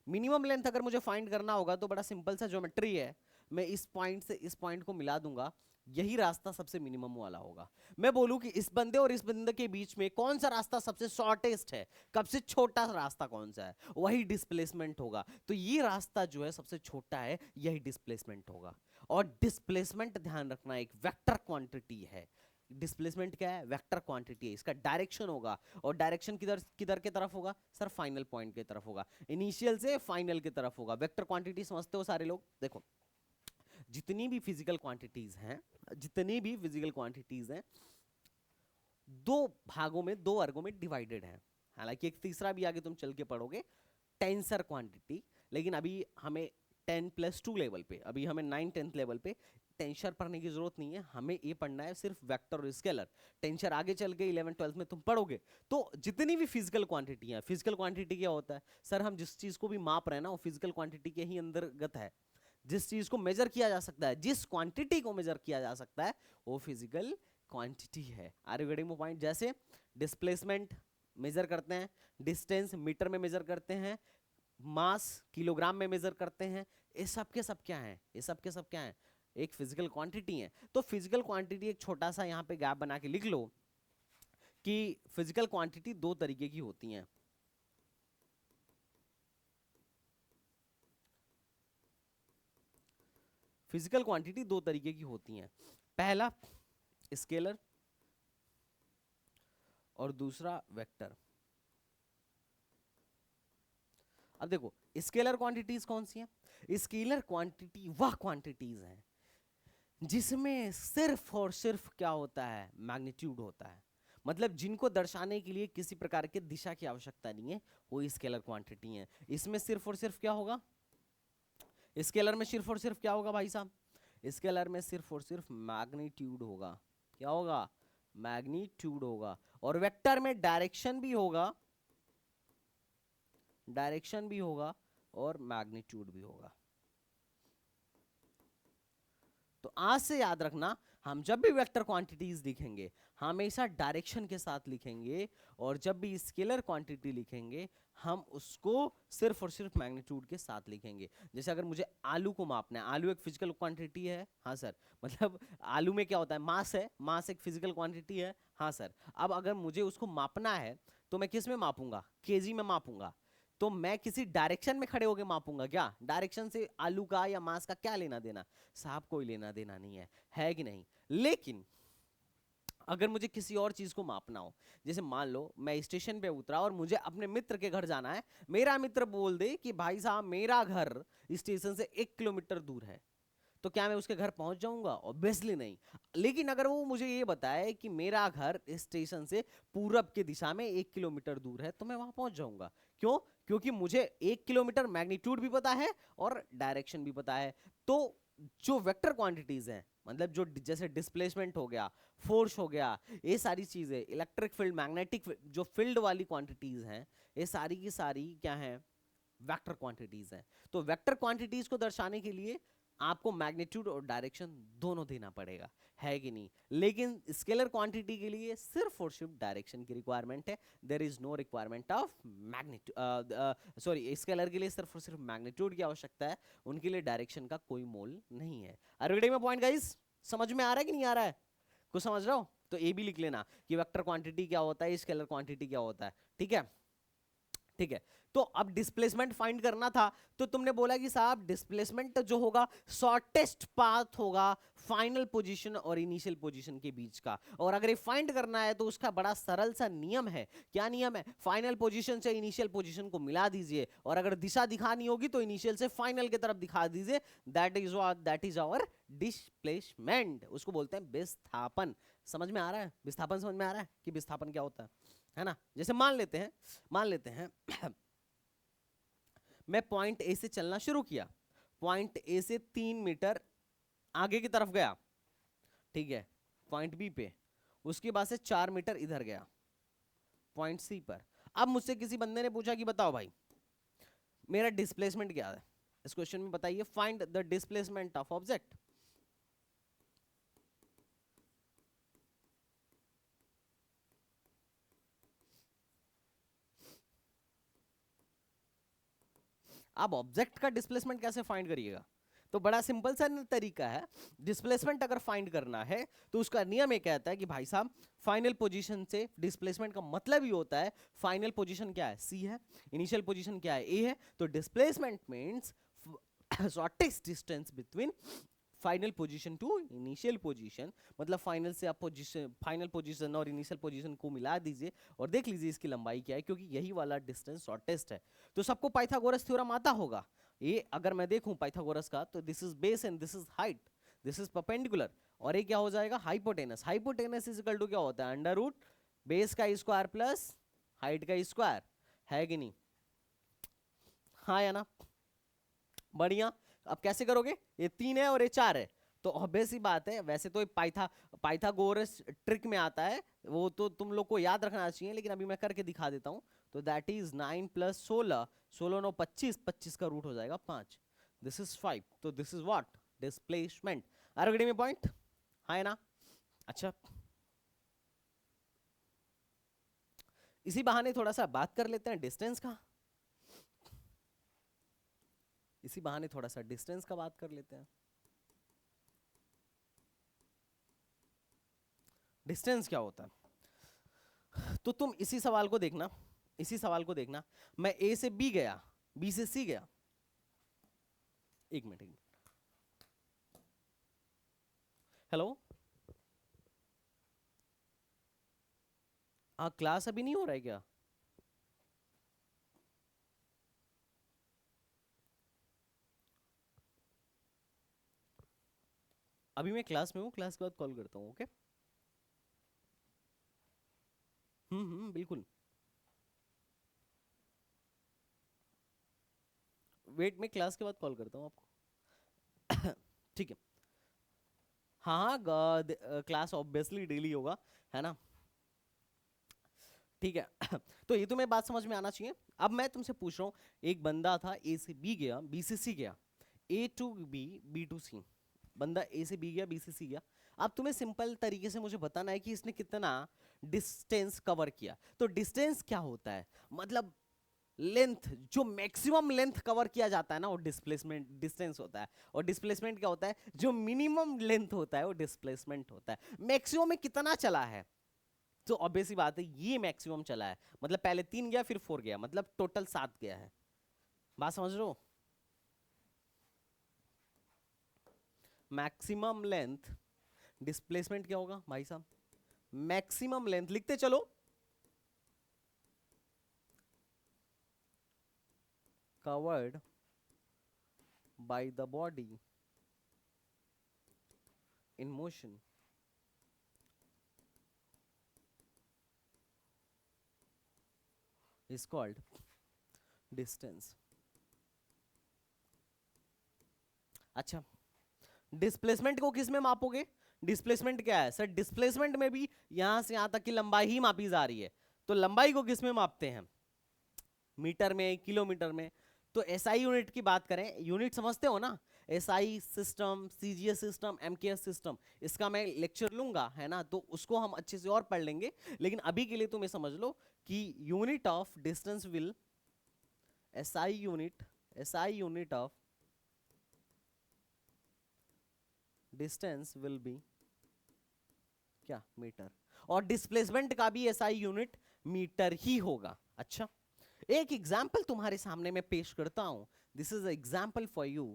[SPEAKER 1] मिनिमम लेंथ अगर मुझे फाइंड करना होगा तो बड़ा सिंपल सा ज्योमेट्री है, मैं इस पॉइंट से इस पॉइंट को मिला दूंगा, यही रास्ता सबसे मिनिमम वाला होगा। मैं बोलूं कि इस बंदे और इस बंदे के बीच में कौन सा रास्ता सबसे शॉर्टेस्ट है, सबसे छोटा रास्ता कौन सा है, वही डिस्प्लेसमेंट होगा। तो ये रास्ता जो है सबसे छोटा है, यही डिस्प्लेसमेंट होगा। और डिस्प्लेसमेंट ध्यान रखना एक वेक्टर क्वांटिटी है। डिस्प्लेसमेंट क्या है? वेक्टर क्वांटिटी है, इसका डायरेक्शन होगा, और डायरेक्शन किधर किधर के तरफ होगा सर? फाइनल पॉइंट की तरफ होगा, इनिशियल से फाइनल की तरफ होगा। वेक्टर क्वांटिटी समझते हो सारे लोग? देखो जितनी भी फिजिकल क्वांटिटीज हैं, जितनी भी फिजिकल क्वांटिटीज हैं, दो भागों में, दो वर्गों में डिवाइडेड है। हालांकि एक तीसरा भी आगे तुम चल के पढ़ोगे, टेंसर क्वांटिटी, लेकिन अभी हमें 10+2 लेवल पे, अभी हमें 9-10th लेवल पे टेंसर पढ़ने की जरूरत नहीं है, हमें ये पढ़ना है सिर्फ वेक्टर और स्केलर। टेंसर आगे चल के 11th-12th में तुम पढ़ोगे। तो जितनी भी फिजिकल क्वांटिटी है, फिजिकल क्वांटिटी क्या होता है सर? हम जिस चीज को भी माप रहे हैं ना, वो फिजिकल क्वांटिटी के ही अंतर्गत है। जिस चीज को मेजर किया जा सकता है, जिस क्वांटिटी को मेजर किया जा सकता है, वो फिजिकल क्वांटिटी है। Are you getting my point? जैसे डिस्प्लेसमेंट मेजर करते हैं, डिस्टेंस मीटर में मेजर करते हैं, मास किलोग्राम में मेजर करते हैं, ये सब के सब क्या है, ये सब के सब क्या है? एक फिजिकल क्वांटिटी है। तो फिजिकल क्वांटिटी एक छोटा सा यहां पे गैप बना के लिख लो कि फिजिकल क्वांटिटी दो तरीके की होती हैं। फिजिकल क्वांटिटी दो तरीके की होती हैं, पहला स्केलर और दूसरा वेक्टर। अब देखो स्केलर क्वांटिटीज कौन सी हैं? स्केलर क्वांटिटी वह क्वांटिटीज हैं जिसमें सिर्फ और सिर्फ क्या होता है, मैग्नीट्यूड होता है। मतलब जिनको दर्शाने के लिए किसी प्रकार के दिशा की आवश्यकता नहीं है, वो स्केलर क्वांटिटी है। इसमें सिर्फ और सिर्फ क्या होगा, स्केलर में सिर्फ और सिर्फ क्या होगा भाई साहब, स्केलर में सिर्फ और सिर्फ मैग्नीट्यूड होगा। क्या होगा, मैग्नीट्यूड होगा। और वेक्टर में डायरेक्शन भी होगा, डायरेक्शन भी होगा और मैग्नीट्यूड भी होगा। तो आज से याद रखना, हम जब भी वेक्टर क्वांटिटीज लिखेंगे हमेशा डायरेक्शन के साथ लिखेंगे, और जब भी स्केलर क्वांटिटी लिखेंगे हम उसको सिर्फ और सिर्फ मैग्नीट्यूड के साथ लिखेंगे। जैसे अगर मुझे आलू को मापना है, आलू एक फिजिकल क्वांटिटी है, हाँ सर, मतलब आलू में क्या होता है, मास है, मास एक फिजिकल क्वांटिटी है, हाँ सर। अब अगर मुझे उसको मापना है तो मैं किस में मापूंगा, केजी में मापूंगा। तो मैं किसी डायरेक्शन में खड़े होकर मापूंगा क्या, डायरेक्शन से आलू का या मास का क्या लेना देना साहब, कोई लेना देना नहीं है कि नहीं। लेकिन अगर मुझे किसी और चीज को मापना हो, जैसे मान लो मैं स्टेशन पे उतरा और मुझे अपने मित्र के घर जाना है, मेरा मित्र बोल दे कि भाई साहब मेरा घर स्टेशन से 1 किलोमीटर दूर है, तो क्या मैं उसके घर पहुंच जाऊंगा, ऑब्वियसली नहीं। लेकिन अगर वो मुझे ये बताए कि मेरा घर स्टेशन से पूरब की दिशा में 1 किलोमीटर दूर है, तो मैं वहां पहुंच जाऊंगा। क्यों, क्योंकि मुझे 1 किलोमीटर मैग्नीट्यूड भी पता है और डायरेक्शन भी पता है। तो जो वेक्टर क्वांटिटीज हैं, मतलब जो जैसे डिस्प्लेसमेंट हो गया, फोर्स हो गया, ये सारी चीजें, इलेक्ट्रिक फील्ड, मैग्नेटिक जो फील्ड वाली क्वांटिटीज हैं, ये सारी की सारी क्या हैं, वेक्टर क्वांटिटीज हैं। तो वेक्टर क्वांटिटीज को दर्शाने के लिए आपको मैग्नीट्यूड और डायरेक्शन दोनों देना पड़ेगा, है कि नहीं। लेकिन स्केलर क्वांटिटी के लिए सिर्फ और सिर्फ डायरेक्शन की रिक्वायरमेंट है, there is no requirement of magnitude, sorry, scalar के लिए सिर्फ और सिर्फ मैग्नीट्यूड की आवश्यकता है, उनके लिए डायरेक्शन का कोई मोल नहीं है। अरे में पॉइंट गाइस, समझ में आ रहा है कि नहीं आ रहा है, कुछ समझ रहा हो तो ये भी लिख लेना कि वेक्टर क्वांटिटी क्या होता है, स्केलर क्वांटिटी क्या होता है, ठीक है। ठीक है, तो अब डिस्प्लेसमेंट फाइंड करना था, तो तुमने बोला कि साहब डिस्प्लेसमेंट जो होगा शॉर्टेस्ट पाथ होगा फाइनल पोजीशन और इनिशियल पोजीशन के बीच का। और अगर ये फाइंड करना है तो उसका बड़ा सरल सा नियम है। क्या नियम है, फाइनल पोजीशन से इनिशियल पोजीशन को मिला दीजिए, और अगर दिशा दिखानी होगी तो इनिशियल से फाइनल की तरफ दिखा दीजिए, दैट इज आवर डिस्प्लेसमेंट, उसको बोलते हैं विस्थापन। समझ में आ रहा है, विस्थापन समझ में आ रहा है कि विस्थापन क्या होता है ना। जैसे मान लेते हैं मैं पॉइंट ए से चलना शुरू किया, पॉइंट ए से 3 मीटर आगे की तरफ गया, ठीक है, पॉइंट बी पे, उसके बाद से 4 मीटर इधर गया पॉइंट सी पर। अब मुझसे किसी बंदे ने पूछा कि बताओ भाई मेरा डिस्प्लेसमेंट क्या है, इस क्वेश्चन में बताइए, find the displacement of object. अब ऑब्जेक्ट का डिस्प्लेसमेंट कैसे फाइंड करिएगा, तो बड़ा सिंपल सा तरीका है। डिस्प्लेसमेंट अगर फाइंड करना है तो उसका नियम ये कहता है कि भाई साहब फाइनल पोजीशन से डिस्प्लेसमेंट का मतलब ही होता है, फाइनल पोजीशन क्या है, सी है, इनिशियल पोजीशन क्या है, ए है, तो displacement means shortest distance between final position to initial position. मतलब फाइनल से आप पोजीशन, फाइनल पोजीशन और इनिशियल पोजीशन को मिला दीजिए और देख लीजिए इसकी लंबाई क्या है, क्योंकि यही वाला डिस्टेंस शॉर्टेस्ट है। तो सबको पाइथागोरस थ्योरम आता होगा। ये अगर मैं देखूं पाइथागोरस का, तो this is base and this is height, this is perpendicular, और ये क्या हो जाएगा, hypotenuse. Hypotenuse is equal to क्या होता है, अंडर रूट बेस का स्क्वायर प्लस हाइट का स्क्वायर, है कि नहीं, हाँ या ना, बढ़िया। अब कैसे करोगे, ये 3 है और ये 4 है, तो ऑब्वियस ही बात है, वैसे तो पाइथागोरस ट्रिक में आता है, वो तो तुम लोग को याद रखना चाहिए, लेकिन अभी मैं करके दिखा देता हूं। तो दैट इज 9 + 16, 16 9 25, 25 का रूट हो जाएगा 5, दिस इज 5, तो this is what, displacement. R में पॉइंट, है ना। अच्छा, इसी बहाने थोड़ा सा बात कर लेते हैं डिस्टेंस का, इसी बहाने थोड़ा सा डिस्टेंस का बात कर लेते हैं। डिस्टेंस क्या होता है, तो तुम इसी सवाल को देखना, इसी सवाल को देखना, मैं ए से बी गया, बी से सी गया, एक मिनट, एक मिनट, हेलो, हाँ क्लास अभी नहीं हो रहा है क्या, अभी मैं क्लास में हूँ, क्लास के बाद कॉल करता हूँ, ओके? बिल्कुल। वेट, मैं क्लास के बाद कॉल करता हूँ आपको। ठीक है। हाँ हाँ, क्लास ऑब्वियसली डेली होगा, है ना? ठीक है। तो ये तुम्हें बात समझ में आना चाहिए। अब मैं तुमसे पूछ रहा हूँ, एक बंदा था, ए से बी गया, बी से सी गया, ए टू बी, बी टू सी। बंदा ए से बी गया, बी से सी गया। अब तुम्हें सिंपल तरीके से मुझे बताना है कि इसने कितना डिस्टेंस कवर किया। तो डिस्टेंस क्या होता है? मतलब लेंथ, जो मैक्सिमम लेंथ कवर किया जाता है ना, वो डिस्प्लेसमेंट डिस्टेंस होता है। और डिस्प्लेसमेंट क्या होता है? जो मिनिमम लेंथ होता है वो डिस्प्लेसमेंट होता है। मैक्सिमम में कितना चला है? तो ऑब्वियस सी बात है, ये मैक्सिमम चला है, मतलब पहले 3 गया फिर 4 गया, मतलब टोटल 7 गया है। बात समझ रहे हो? मैक्सिमम लेंथ, डिस्प्लेसमेंट क्या होगा भाई साहब? मैक्सिमम लेंथ लिखते चलो, covered by the body in motion is called distance. अच्छा, डिस्प्लेसमेंट को किस में मापोगे? डिस्प्लेसमेंट क्या है सर? डिस्प्लेसमेंट में भी यहां से यहां तक की लंबाई ही मापी जा रही है। तो लंबाई को किस में मापते हैं? मीटर में, किलोमीटर में। तो एसआई यूनिट की बात करें, यूनिट समझते हो ना? SI system, CGS system, MKS system, इसका मैं लेक्चर लूंगा, है ना? तो उसको हम अच्छे से और पढ़ लेंगे। लेकिन अभी के लिए तुम ये समझ लो कि unit of distance will, SI unit of distance will be क्या? मीटर। और डिस्प्लेसमेंट का भी एसआई यूनिट मीटर ही होगा। अच्छा, एक एग्जाम्पल तुम्हारे सामने मैं पेश करता हूं। This is example for you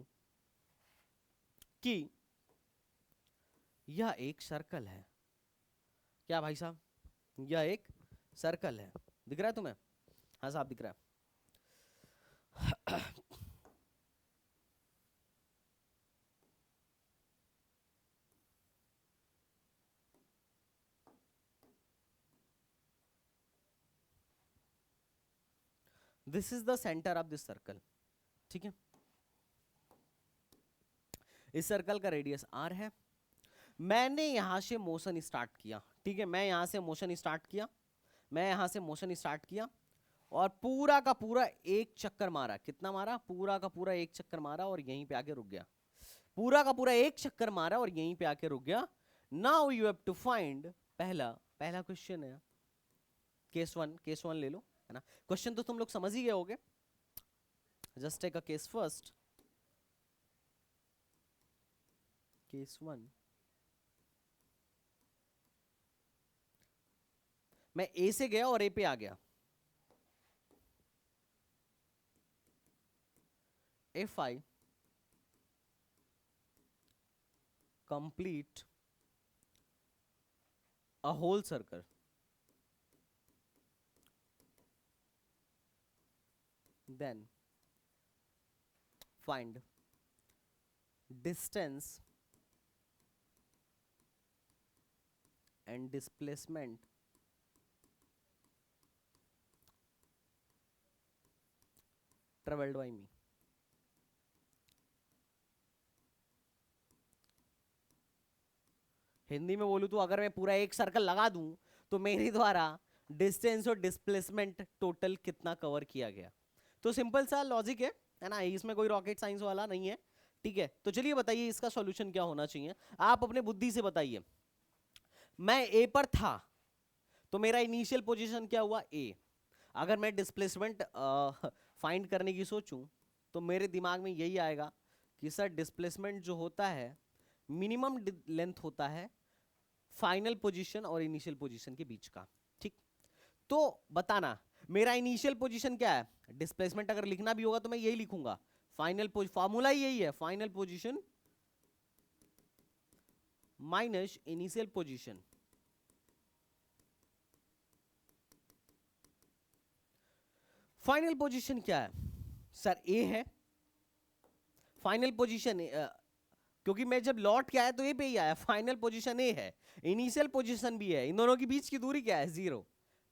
[SPEAKER 1] कि यह एक सर्कल है। क्या भाई साहब? यह एक सर्कल है। दिख रहा है तुम्हें? हाँ साहब, दिख रहा है। This is the centre of this circle. ठीक है, इस सर्कल का रेडियस आर है। मैंने यहां से मोशन स्टार्ट किया। ठीक है, मैं यहां से मोशन स्टार्ट किया, मैं यहां से मोशन स्टार्ट किया, और पूरा का पूरा एक चक्कर मारा। कितना मारा? पूरा का पूरा एक चक्कर मारा और यहीं पे आके रुक गया। पूरा का पूरा एक चक्कर मारा और यहीं पे आके रुक गया। Now you have to find, पहला पहला क्वेश्चन है, केस वन ले लो, है ना? क्वेश्चन तो तुम लोग समझ ही गए होगे। Just take a case first. Case one, मैं ए से गया और ए पे आ गया। If I complete a whole circle, then find distance and displacement traveled by me. Hindi में बोलूं तो अगर मैं पूरा एक सर्कल लगा दूं तो मेरे द्वारा डिस्टेंस और डिस्प्लेसमेंट टोटल कितना कवर किया गया। तो सिंपल सा लॉजिक है ना? इसमें कोई रॉकेट साइंस वाला नहीं है। ठीक है, तो चलिए बताइए इसका सॉल्यूशन क्या होना चाहिए, आप अपने बुद्धि से बताइए। मैं ए पर था, तो मेरा इनिशियल पोजीशन क्या हुआ? ए। अगर मैं डिस्प्लेसमेंट फाइंड करने की सोचूं तो मेरे दिमाग में यही आएगा कि सर डिस्प्लेसमेंट जो होता है मिनिमम लेंथ होता है फाइनल पोजीशन और इनिशियल पोजीशन के बीच का। ठीक, तो बताना मेरा इनिशियल पोजीशन क्या है? डिस्प्लेसमेंट अगर लिखना भी होगा तो मैं यही लिखूंगा, फाइनल फॉर्मूला ही यही है, final position minus initial position. Final position क्या है सर? ए है। फाइनल पोजीशन क्योंकि मैं जब लौट के आया तो ए पे ही आया, फाइनल पोजीशन ए है, इनिशियल पोजीशन भी है, इन दोनों के बीच की दूरी क्या है, 0।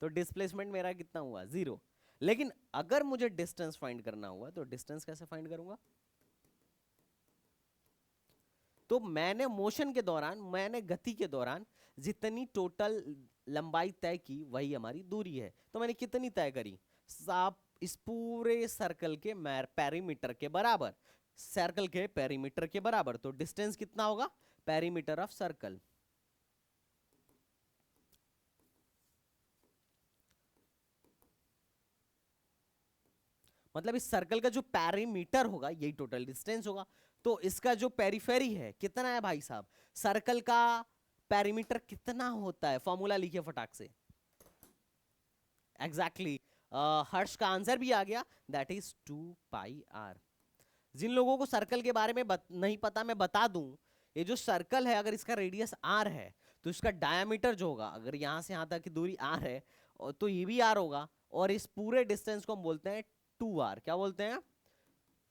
[SPEAKER 1] तो डिस्प्लेसमेंट मेरा कितना हुआ, 0। लेकिन अगर मुझे डिस्टेंस फाइंड करना हुआ तो डिस्टेंस कैसे फाइंड करूंगा? तो मैंने मोशन के दौरान, मैंने गति के दौरान जितनी टोटल लंबाई तय की वही हमारी दूरी है। तो मैंने कितनी तय करी? आप इस पूरे सर्कल के पेरीमीटर के बराबर, सर्कल के पेरीमीटर के बराबर। तो डिस्टेंस कितना होगा? Perimeter of circle. मतलब इस सर्कल का जो पेरीमीटर होगा यही टोटल डिस्टेंस होगा। तो इसका जो पेरीफेरी है कितना है भाई साहब? सर्कल का पेरीमीटर कितना होता है? फॉर्मूला लिखिए फटाक से। एग्जैक्टली हर्ष का आंसर भी आ गया, दैट इज 2πr। जिन लोगों को सर्कल के बारे में नहीं पता, मैं बता दूं, ये जो सर्कल है अगर इसका रेडियस r है तो इसका डायमीटर जो होगा, अगर यहां से यहां तक की दूरी r है तो ये भी r होगा, और इस पूरे डिस्टेंस को हम बोलते हैं 2r। क्या बोलते हैं?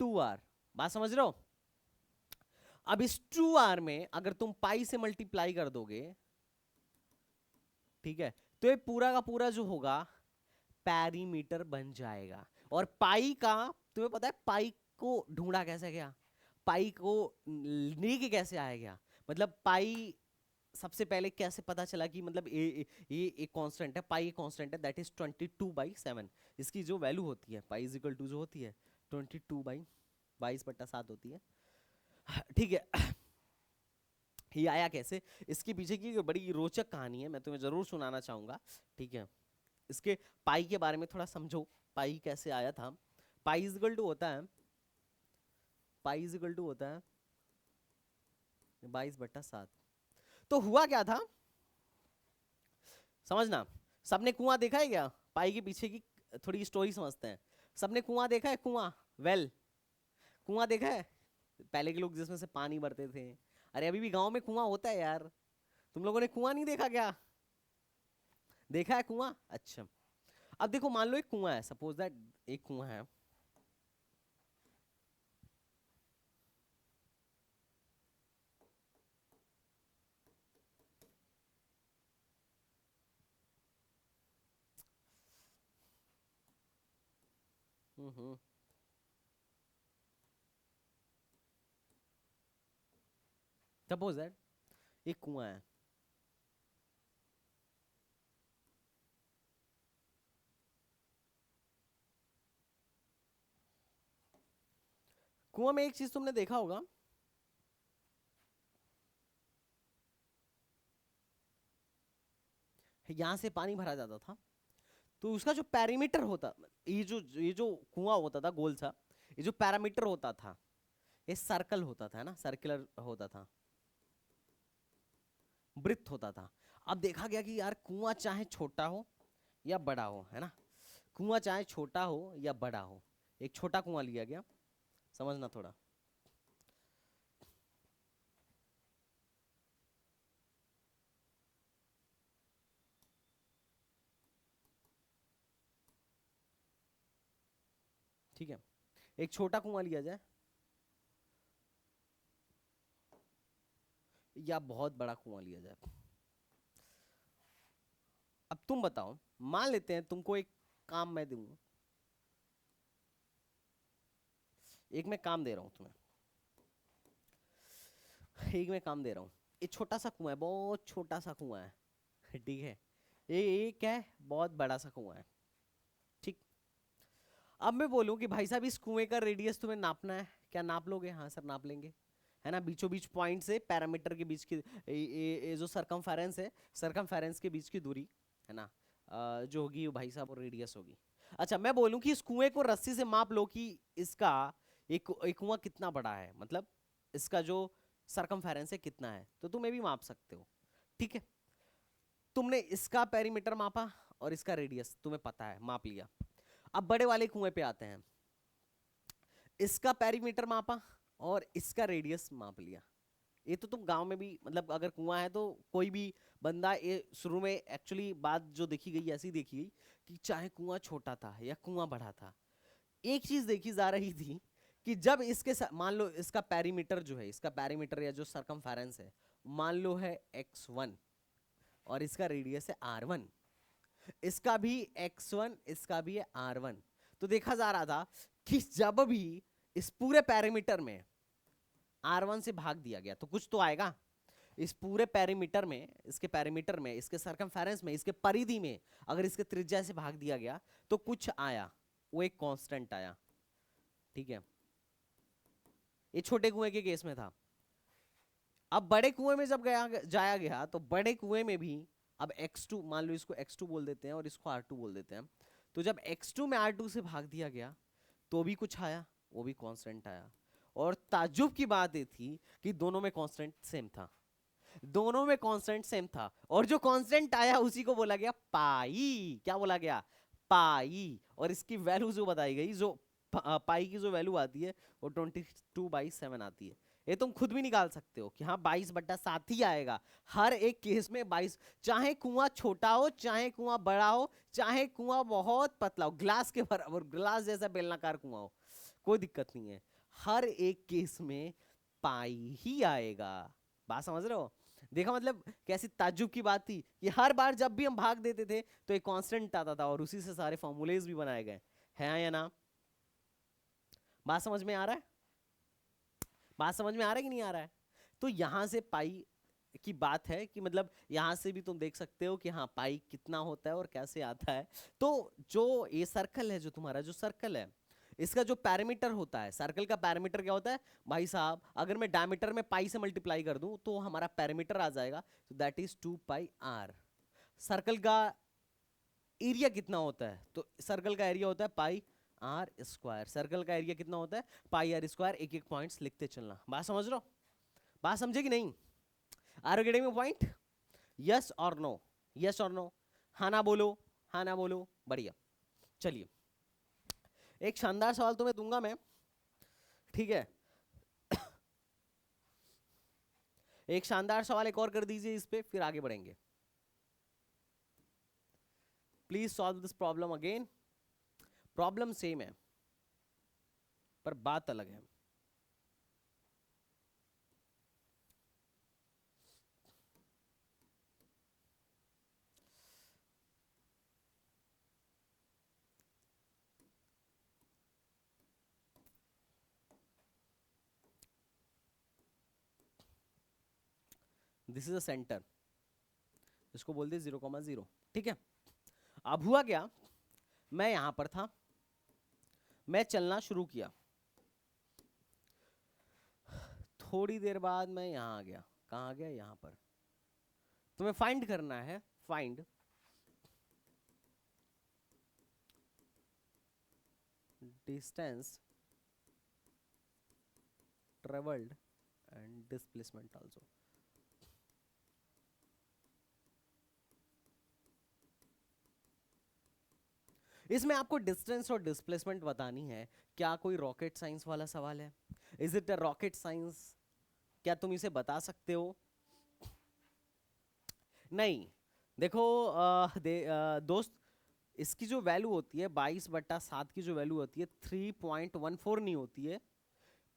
[SPEAKER 1] 2r। बात समझ रहे हो? अब इस 2r में अगर तुम पाई से मल्टीप्लाई कर दोगे, ठीक है, तो ये पूरा का पूरा जो होगा पेरीमीटर बन जाएगा। और पाई का तुम्हें पता है पाई को ढूंढा कैसे गया? पाई को लेके कैसे आया गया? मतलब पाई सबसे पहले कैसे पता चला कि मतलब ये एक कांस्टेंट है, पाई कांस्टेंट है, दैट इज 22/7। इसकी जो वैल्यू होती है पाई इज इक्वल टू जो होती है 22/22/7 होती है। ठीक है, ये आया कैसे? इसके पीछे की बड़ी रोचक कहानी है, मैं तुम्हें जरूर सुनाना चाहूंगा। ठीक है, इसके पाई के बारे में थोड़ा समझो, पाई कैसे आया था। पाई इज इक्वल टू होता है, पाई इज इक्वल टू होता है 22/7। तो हुआ क्या था समझना। सबने कुआं देखा है क्या? पाई के पीछे की थोड़ी स्टोरी समझते हैं। सबने कुआं देखा है? कुआं, वेल, कुआं देखा है? पहले के लोग जिसमें से पानी भरते थे। अरे अभी भी गांव में कुआं होता है यार, तुम लोगों ने कुआं नहीं देखा क्या? देखा है कुआं? अच्छा, अब देखो मान लो एक कुआं है, सपोज दैट एक कुआं है। सपोज दैट एक कुआं है, कुआं में एक चीज तुमने देखा होगा, यहां से पानी भरा जाता था तो उसका जो पैरामीटर होता, ये जो कुआं होता था गोल सा, ये जो पैरामीटर होता था ये सर्कल होता था ना, सर्कुलर होता था, वृत्त होता था। अब देखा गया कि यार कुआं चाहे छोटा हो या बड़ा हो, है ना, कुआं चाहे छोटा हो या बड़ा हो, एक छोटा कुआं लिया गया, समझना थोड़ा। ठीक है, एक छोटा कुआं लिया जाए या बहुत बड़ा कुआं लिया जाए। अब तुम बताओ, मान लेते हैं तुमको एक काम मैं दूंगा, एक मैं काम दे रहा हूं तुम्हें, एक मैं काम दे रहा हूँ, ये छोटा सा कुआं है, बहुत छोटा सा कुआं है ठीक है, ये क्या है, बहुत बड़ा सा कुआं है। ठीक, अब मैं बोलूं कि भाई साहब इस कुएं का रेडियस तुम्हें नापना है, क्या नाप लोगे? हाँ सर नाप लेंगे, है ना, बीचों बीच पॉइंट से पैरामीटर के बीच की ये जो सरकमफेरेंस है, सरकमफेरेंस के बीच की दूरी, है ना, जो होगी वो भाई साहब रेडियस होगी। अच्छा मैं बोलूं कि इस कुएं को रस्सी से माप लो कि इसका एक कुआं कितना बड़ा है, मतलब इसका जो सरकमफेरेंस है कितना है, तो तुम ये भी माप सकते हो। ठीक है, तुमने इसका पेरीमीटर मापा और इसका रेडियस तुम्हें पता है, माप लिया। अब बड़े वाले कुएं पे आते हैं, इसका पेरीमीटर मापा और इसका रेडियस माप लिया। ये तो तुम गांव में भी, मतलब अगर कुआं है तो कोई भी बंदा, ये शुरू में एक्चुअली बात जो देखी गई ऐसी देखी गई कि चाहे कुआं छोटा था या कुआं बड़ा था, एक चीज देखी जा रही थी कि जब इसके मान लो इसका पेरीमीटर जो है, इसका पेरीमीटर या जो सरकमफेरेंस है मान लो है x1 और इसका रेडियस है r1, इसका भी x1 इसका भी है r1। तो देखा जा रहा था कि जब भी इस पूरे पैरामीटर में r1 से भाग दिया गया तो कुछ तो आएगा। इस पूरे पैरामीटर में, इसके पैरामीटर में, इसके सरकमफेरेंस में, इसके परिधि में अगर इसके त्रिज्या से भाग दिया गया तो कुछ आया, वो एक कांस्टेंट आया। ठीक है, ये छोटे कुएं के केस में था। अब बड़े कुएं में जब जाया गया तो बड़े कुएं में भी अब x2, मान लो इसको x2 बोल देते हैं और इसको r2 बोल देते हैं। तो जब x2 में r2 से भाग दिया गया तो भी कुछ आया, वो भी कांस्टेंट आया। और ताज्जुब की बात ये थी कि दोनों में कांस्टेंट सेम था, दोनों में कांस्टेंट सेम था। और जो कांस्टेंट आया उसी को बोला गया पाई। क्या बोला गया? पाई। और इसकी वैल्यू जो बताई गई, जो पाई की जो वैल्यू आती है वो 22/7 आती है। ये तुम खुद भी निकाल सकते हो कि हाँ 22/7 ही आएगा हर एक केस में। 22, चाहे कुआं छोटा हो, चाहे कुआं बड़ा हो, चाहे कुआं बहुत पतला हो, ग्लास के बराबर, ग्लास जैसा बेलनाकार कुआं हो, कोई दिक्कत नहीं है, हर एक केस में पाई ही आएगा। बात समझ रहे हो? देखा मतलब कैसी ताज्जुब की बात थी कि हर बार जब भी हम भाग देते थे तो एक कांस्टेंट आता था और उसी से सारे फॉर्मूलेज भी बनाए गए हैं या ना। बात समझ में आ रहा है? बात समझ में आ रहा है कि नहीं आ रहा है? तो यहां से पाई की बात है कि मतलब यहां से भी तुम देख सकते हो कि हाँ पाई कितना होता है और कैसे आता है। तो जो ये सर्कल है, जो तुम्हारा जो सर्कल है, इसका जो पैरामीटर होता है, सर्कल का पैरामीटर क्या होता है भाई साहब? अगर मैं डायमीटर में पाई से मल्टीप्लाई कर दूं तो हमारा पैरामीटर आ जाएगा, तो दैट इज 2πr। सर्कल का एरिया कितना होता है? तो सर्कल का एरिया होता है पाई आर स्क्वायर। सर्कल का एरिया कितना होता है? पाई आर स्क्वायर। एक एक पॉइंट्स लिखते चलना। बात समझ लो? बात समझे कि नहीं? Are you getting my point? Yes और नो? यस और नो? हाँ ना बोलो, हाँ ना बोलो। बढ़िया। चलिए एक शानदार सवाल तुम्हें दूंगा मैं, ठीक है? एक शानदार सवाल एक और कर दीजिए इस पे, फिर आगे बढ़ेंगे। Please solve this problem again. Problem same है पर बात अलग है। दिस इज अ सेंटर, इसको बोल दे 0,0। ठीक है, अब हुआ क्या, मैं यहां पर था, मैं चलना शुरू किया, थोड़ी देर बाद मैं यहां आ गया। कहां आ गया? यहां पर। तुम्हें फाइंड करना है, find distance travelled and displacement also. इसमें आपको डिस्टेंस और डिस्प्लेसमेंट बतानी है। क्या कोई रॉकेट साइंस वाला सवाल है? Is it a rocket science? क्या तुम इसे बता सकते हो? नहीं। देखो दोस्त, इसकी जो वैल्यू होती है 22/7 की जो वैल्यू होती है 3.14 नहीं होती है।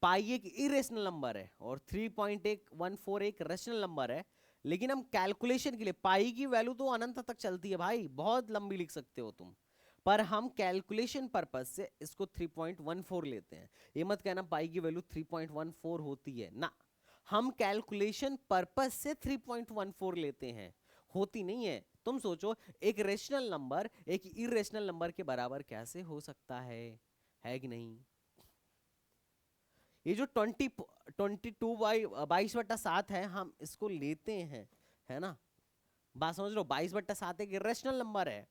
[SPEAKER 1] पाई एक इरेशनल नंबर है और 3.14 एक रेशनल नंबर है। लेकिन हम कैलकुलेशन के लिए पाई की वैल्यू तो अनंत तक चलती है भाई, बहुत लंबी लिख सकते हो तुम, पर हम कैलकुलेशन पर्पस से इसको 3.14 लेते हैं। ये मत कहना पाई की वैल्यू 3.14 होती है ना, हम कैलकुलेशन पर्पस से 3.14 लेते हैं, होती नहीं है। तुम सोचो एक रेशनल नंबर एक इरेशनल नंबर के बराबर कैसे हो सकता है कि नहीं? ये जो 22/7 है, हम इसको लेते हैं, है ना? बात समझ लो, 22/7 एक रेशनल नंबर है,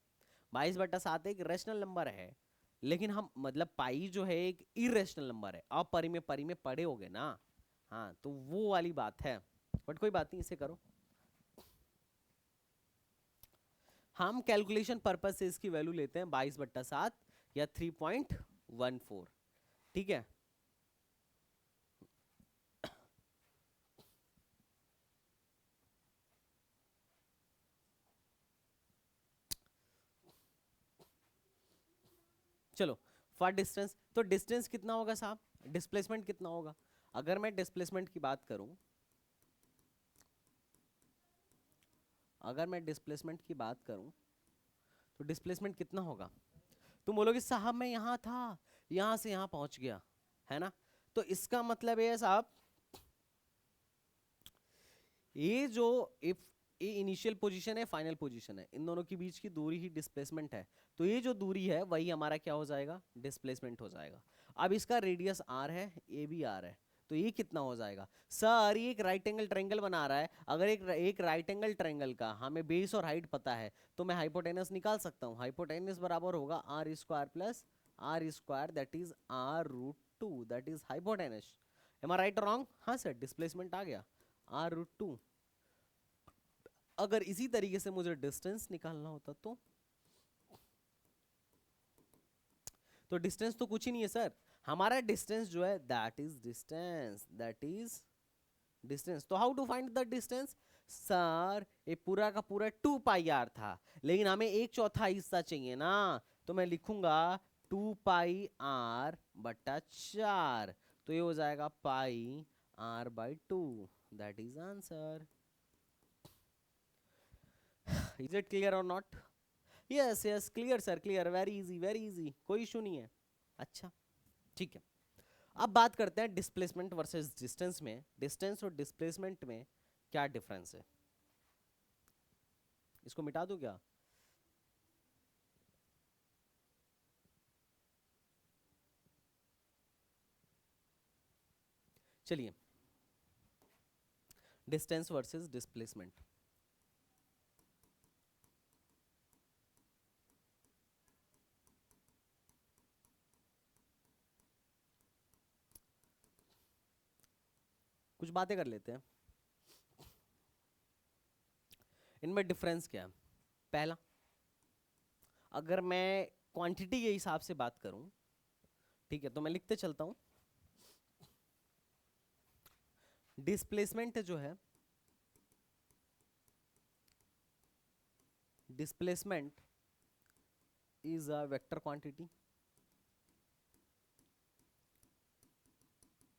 [SPEAKER 1] 22/7 एक रेशनल नंबर है, लेकिन हम मतलब पाई जो है एक इरेशनल नंबर है। आप परी में पढ़े होगे ना? हाँ, तो वो वाली बात है। बट कोई बात नहीं, इसे करो। हम कैलकुलेशन पर्पज से इसकी वैल्यू लेते हैं 22/7 या 3.14। ठीक है, चलो फॉर डिस्टेंस, तो डिस्टेंस कितना होगा साहब? डिस्प्लेसमेंट कितना होगा? अगर मैं डिस्प्लेसमेंट की बात करूं, अगर मैं डिस्प्लेसमेंट की बात करूं तो डिस्प्लेसमेंट कितना होगा? तुम बोलोगे साहब मैं यहां था, यहां से यहां पहुंच गया, है ना? तो इसका मतलब ये है साहब, ये जो इफ ये इनिशियल पोजीशन है, फाइनल पोजीशन है, इन दोनों के बीच की दूरी ही डिस्प्लेसमेंट है। तो ये जो दूरी है वही हमारा क्या हो जाएगा? डिस्प्लेसमेंट हो जाएगा। अब इसका रेडियस आर है, ये भी आर है, तो ये कितना हो जाएगा? सर ये एक राइट एंगल ट्रायंगल बना रहा है, अगर एक राइट एंगल ट्रायंगल का हमें बेस और हाइट पता है तो मैं हाइपोटेनस निकाल सकता हूँ। हाइपोटेनस बराबर होगा R square plus R square, that is R root two, that is hypotenuse. Am I right और रॉन्ग? हाँ सर, डिस्प्लेसमेंट आ गया आर रूट टू। अगर इसी तरीके से मुझे डिस्टेंस निकालना होता तो डिस्टेंस तो कुछ ही नहीं है सर, हमारा डिस्टेंस जो है that is distance, that is distance. तो how to find the distance? Sir ये पूरा का पूरा 2 पाई आर था, लेकिन हमें एक चौथा हिस्सा चाहिए ना, तो मैं लिखूंगा 2 पाई आर बटा 4, तो ये हो जाएगा pi r by 2, that is answer. Is it clear और not? Yes yes clear sir, clear, very easy, कोई इशू नहीं है। अच्छा ठीक है, अब बात करते हैं डिस्प्लेसमेंट वर्सेस डिस्टेंस में, डिस्टेंस और डिस्प्लेसमेंट में क्या डिफरेंस है। इसको मिटा दूं क्या? चलिए, डिस्टेंस वर्सेस डिस्प्लेसमेंट। कुछ बातें कर लेते हैं, इनमें डिफरेंस क्या है। पहला, अगर मैं क्वांटिटी के हिसाब से बात करूं, ठीक है, तो मैं लिखते चलता हूं। डिस्प्लेसमेंट जो है, displacement is a vector quantity.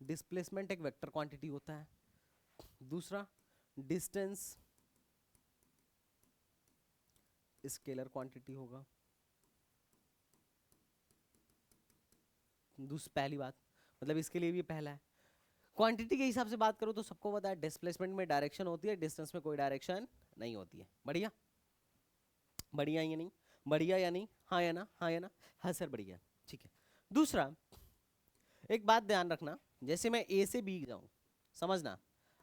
[SPEAKER 1] Displacement एक वेक्टर क्वांटिटी होता है। दूसरा, डिस्टेंस स्केलर क्वांटिटी होगा। पहली बात, मतलब इसके लिए भी पहला है। क्वांटिटी के हिसाब से बात करो तो सबको पता है डिस्प्लेसमेंट में डायरेक्शन होती है, डिस्टेंस में कोई डायरेक्शन नहीं होती है। बढ़िया, बढ़िया या नहीं? बढ़िया या नहीं? हाँ या ना? हाँ या ना? हाँ सर बढ़िया, ठीक है। दूसरा, एक बात ध्यान रखना, जैसे मैं ए से बी जाऊं, समझना,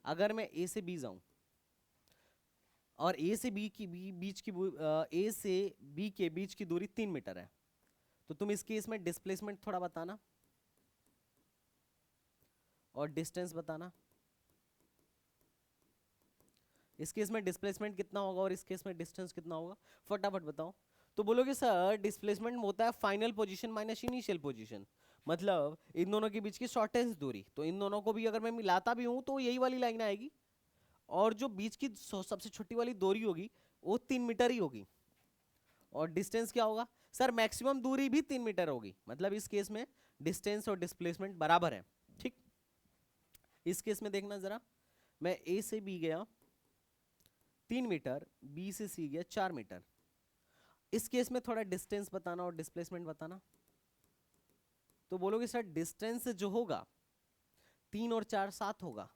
[SPEAKER 1] अगर मैं ए से बी जाऊं और ए से बी की बीच की ए से बी के बीच की दूरी 3 मीटर है, तो तुम इस केस में डिस्प्लेसमेंट थोड़ा बताना और डिस्टेंस बताना। इस केस में डिस्प्लेसमेंट कितना होगा और इस केस में डिस्टेंस कितना होगा, फटाफट बताओ। तो बोलोगे सर डिस्प्लेसमेंट होता है final position minus initial position, मतलब इन दोनों के बीच की शॉर्टेस्ट दूरी, तो इन दोनों को भी अगर मैं मिलाता भी हूं तो यही वाली लाइन आएगी, और जो बीच की सबसे छोटी वाली दूरी होगी वो 3 मीटर ही होगी। और डिस्टेंस क्या होगा? सर मैक्सिमम दूरी भी 3 मीटर होगी, मतलब इस केस में डिस्टेंस और डिस्प्लेसमेंट बराबर है। ठीक, इस केस में देखना जरा, मैं ए से बी गया 3 मीटर, बी से सी गया 4 मीटर। इस केस में थोड़ा डिस्टेंस बताना और डिस्प्लेसमेंट बताना। तो बोलोगे सर डिस्टेंस जो होगा 3 और 4 7 होगा,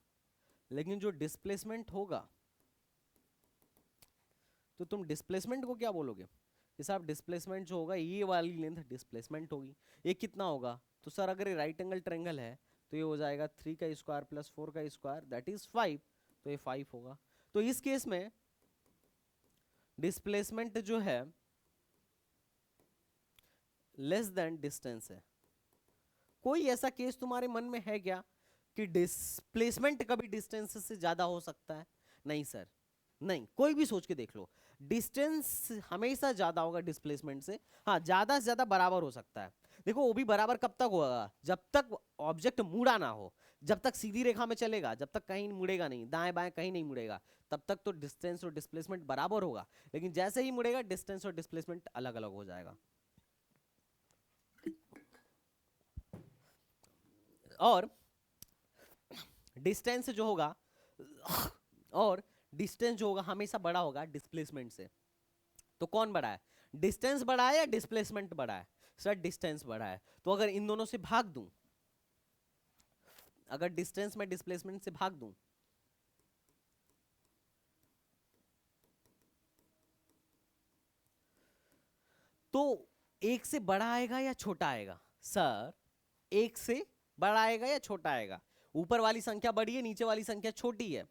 [SPEAKER 1] लेकिन जो डिस्प्लेसमेंट होगा, तो तुम डिस्प्लेसमेंट को क्या बोलोगे कि साहब डिस्प्लेसमेंट जो होगा ये वाली लेंथ डिस्प्लेसमेंट होगी। ये कितना होगा? तो सर अगर ये राइट एंगल ट्रायंगल है तो ये हो जाएगा 3 का स्क्वायर प्लस 4 का स्क्वायर, दैट इज 5, तो ये 5 होगा। तो इस केस में डिस्प्लेसमेंट जो है लेस देन डिस्टेंस है। कोई ऐसा केस तुम्हारे मन में है क्या कि डिस्प्लेसमेंट कभी डिस्टेंस से ज्यादा हो सकता है? नहीं सर, नहीं, कोई भी सोच के देख लो, डिस्टेंस हमेशा ज्यादा होगा डिस्प्लेसमेंट से। हाँ, ज्यादा से ज्यादा बराबर हो सकता है। देखो वो भी बराबर कब तक होगा? जब तक ऑब्जेक्ट मुड़ा ना हो, जब तक सीधी रेखा में चलेगा, जब तक कहीं मुड़ेगा नहीं, दाएं बाएं कहीं नहीं मुड़ेगा, तब तक तो डिस्टेंस और डिस्प्लेसमेंट बराबर होगा। लेकिन जैसे ही मुड़ेगा डिस्टेंस और डिस्प्लेसमेंट अलग अलग हो जाएगा। और डिस्टेंस जो होगा और डिस्टेंस जो होगा हमेशा बड़ा होगा डिस्प्लेसमेंट से। तो कौन बड़ा है, डिस्टेंस बड़ा है या डिस्प्लेसमेंट बड़ा है? सर डिस्टेंस बड़ा है। तो अगर इन दोनों से भाग दूं, अगर डिस्टेंस में डिस्प्लेसमेंट से भाग दूं, तो एक से बड़ा आएगा या छोटा आएगा? सर एक से बड़ा आएगा या छोटा आएगा? ऊपर वाली संख्या बड़ी है, नीचे वाली संख्या छोटी है।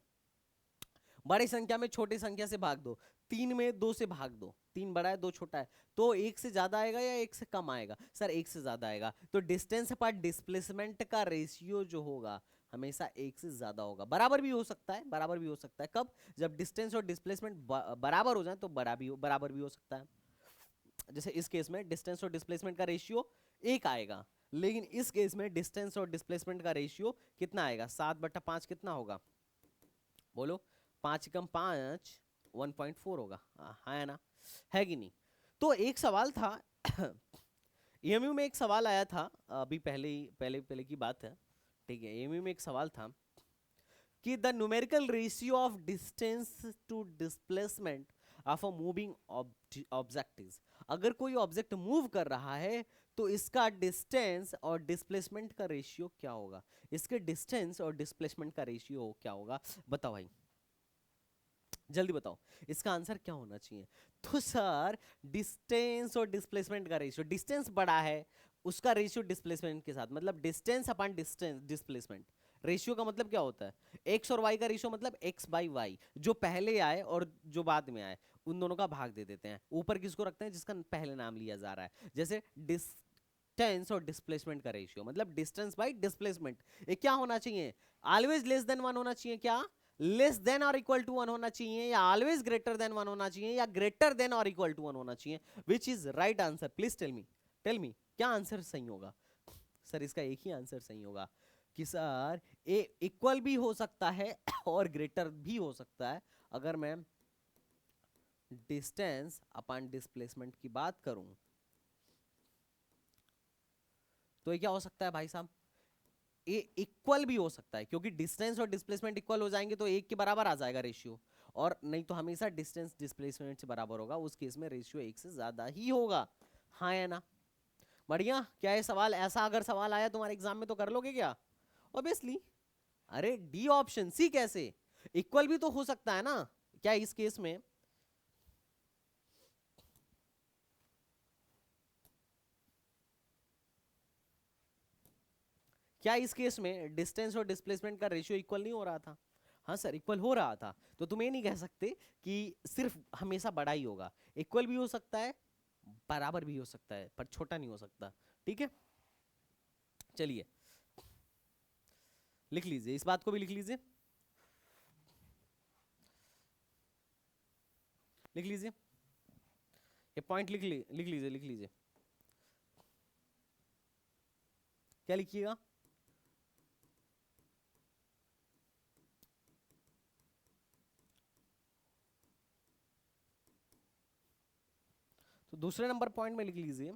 [SPEAKER 1] बड़ी संख्या में छोटी संख्या से भाग दो, 3 में 2 से भाग दो, 3 बड़ा है 2 छोटा है, तो एक से ज्यादा आएगा या एक से कम आएगा? सर एक से ज्यादा आएगा। तो डिस्टेंस पर डिस्प्लेसमेंट का रेशियो जो होगा हमेशा एक से ज्यादा होगा। बराबर भी हो सकता है, बराबर भी हो सकता है कब? जब डिस्टेंस और डिस्प्लेसमेंट बराबर हो जाए तो बराबर भी हो सकता है। जैसे इस केस में डिस्टेंस और डिस्प्लेसमेंट का रेशियो 1 आएगा, लेकिन इस केस में डिस्टेंस और डिस्प्लेसमेंट का रेशियो कितना आएगा? 7/5 कितना होगा? बोलो, 5 कम 5 1.4 होगा। है ना, है कि नहीं? तो एक सवाल था एएमयू में एक सवाल आया था अभी पहले की बात है, ठीक है। एएमयू में एक सवाल था कि the numerical ratio of distance to displacement of a moving object is, अगर कोई ऑब्जेक्ट मूव कर रहा है तो इसका डिस्टेंस और डिस्प्लेसमेंट का रेशियो क्या होगा? इसके डिस्टेंस और डिस्प्लेसमेंट का रेशियो क्या होगा? बताओ भाई, जल्दी बताओ, इसका आंसर क्या होना चाहिए? तो सर डिस्टेंस और डिस्प्लेसमेंट का रेशियो, डिस्टेंस बड़ा है उसका रेशियो डिस्प्लेसमेंट के साथ, मतलब distance upon distance displacement. Ratio का मतलब क्या होता है? एक्स और वाई का रेशियो मतलब एक्स बाई वाई, जो पहले आए और जो बाद में आए उन दोनों का भाग दे देते हैं। ऊपर किसको रखते हैं? जिसका पहले नाम लिया जा रहा है। जैसे डिस्टेंस और डिस्प्लेसमेंट का रेशियो मतलब डिस्टेंस बाई डिस्प्लेसमेंट, ये क्या होना चाहिए? ऑलवेज लेस देन 1 होना चाहिए। क्या लेस देन और इक्वल टू 1 होना चाहिए, या ऑलवेज ग्रेटर देन 1 होना चाहिए, या ग्रेटर देन और इक्वल टू 1 होना चाहिए? Which is right answer? Please tell me क्या आंसर सही होगा? सर इसका एक ही आंसर सही होगा कि सर ए इक्वल भी हो सकता है और ग्रेटर भी हो सकता है। अगर मैं डिस्टेंस अपॉन डिस्प्लेसमेंट की बात करूं तो ये क्या हो सकता है भाई साहब? ये इक्वल भी हो सकता है, क्योंकि डिस्टेंस और डिस्प्लेसमेंट इक्वल हो जाएंगे तो एक के बराबर आ जाएगा रेशियो, और नहीं तो हमेशा डिस्टेंस डिस्प्लेसमेंट से बराबर होगा, उस केस में रेशियो एक से ज्यादा ही होगा। हाँ है ना? बढ़िया। क्या ये सवाल ऐसा अगर सवाल आया तुम्हारे एग्जाम में तो कर लोगे क्या? ऑब्वियसली। अरे डी ऑप्शन, सी कैसे? इक्वल भी तो हो सकता है ना? क्या इस केस में क्या इस केस में डिस्टेंस और डिस्प्लेसमेंट का रेशियो इक्वल नहीं हो रहा था? हाँ सर इक्वल हो रहा था। तो तुम ये नहीं कह सकते कि सिर्फ हमेशा बड़ा ही होगा, इक्वल भी हो सकता है, बराबर भी हो सकता है, पर छोटा नहीं हो सकता। ठीक है, चलिए लिख लीजिए, इस बात को भी लिख लीजिए, लिख लीजिए, ये पॉइंट लिख लीजिए, लिख लीजिए। क्या लिखिएगा? तो दूसरे नंबर पॉइंट में लिख लीजिए,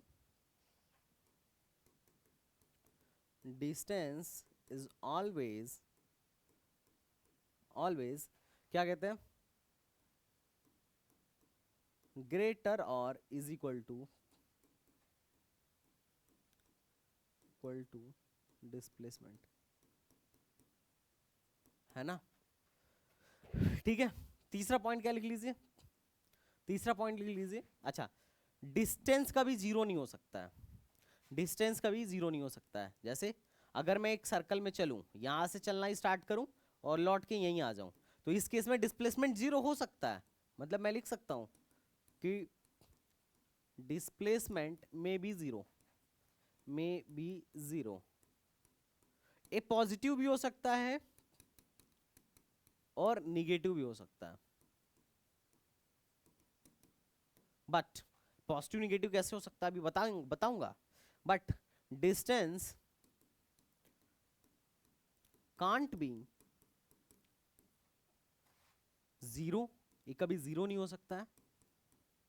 [SPEAKER 1] डिस्टेंस इज ऑलवेज ऑलवेज क्या कहते हैं? ग्रेटर और इज इक्वल टू डिस्प्लेसमेंट, है ना? ठीक है, तीसरा पॉइंट क्या लिख लीजिए? तीसरा पॉइंट लिख लीजिए, अच्छा, डिस्टेंस कभी जीरो नहीं हो सकता है। डिस्टेंस कभी जीरो नहीं हो सकता है। जैसे अगर मैं एक सर्कल में चलूं, यहां से चलना स्टार्ट करूं और लौट के यहीं आ जाऊं, तो इस केस में डिस्प्लेसमेंट जीरो हो सकता है। मतलब मैं लिख सकता हूं कि डिस्प्लेसमेंट में बी जीरो ये पॉजिटिव भी हो सकता है और निगेटिव भी हो सकता है। बट पॉजिटिव निगेटिव कैसे हो सकता है अभी बताऊंगा। But distance can't be zero, ये कभी जीरो नहीं हो सकता है,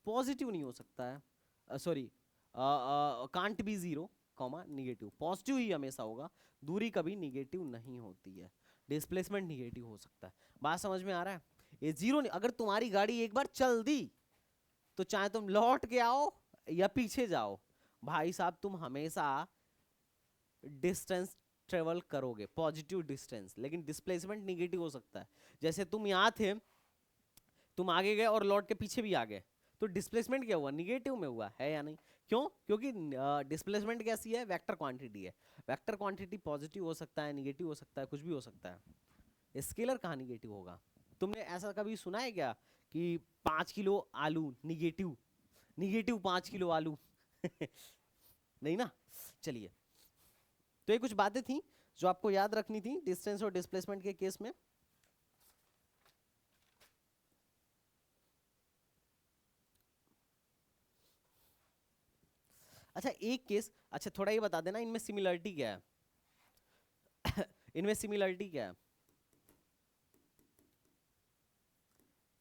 [SPEAKER 1] पॉजिटिव नहीं हो सकता है, sorry can't be zero, comma negative. Positive ही हमेशा होगा, दूरी कभी निगेटिव नहीं होती है। डिस्प्लेसमेंट निगेटिव हो सकता है। बात समझ में आ रहा है? ये जीरो अगर तुम्हारी गाड़ी एक बार चल दी तो चाहे तुम लौट के आओ या पीछे जाओ, भाई साहब तुम हमेशा डिस्टेंस ट्रेवल करोगे, पॉजिटिव डिस्टेंस। लेकिन डिस्प्लेसमेंट निगेटिव हो सकता है। जैसे तुम यहाँ थे, तुम आगे गए और लौट के पीछे भी आ गए, तो डिस्प्लेसमेंट क्या हुआ? निगेटिव में हुआ है या नहीं? क्यों? क्योंकि डिस्प्लेसमेंट कैसी है? वेक्टर क्वांटिटी है। वेक्टर क्वांटिटी पॉजिटिव हो सकता है, निगेटिव हो सकता है, कुछ भी हो सकता है। स्केलर कहाँ निगेटिव होगा? तुमने ऐसा कभी सुना है क्या कि 5 किलो आलू निगेटिव, निगेटिव 5 किलो आलू? नहीं ना। चलिए, तो ये कुछ बातें थी जो आपको याद रखनी थी डिस्टेंस और डिस्प्लेसमेंट के केस में। अच्छा एक केस, अच्छा थोड़ा ये बता देना इनमें सिमिलरिटी क्या है? इनमें सिमिलरिटी क्या है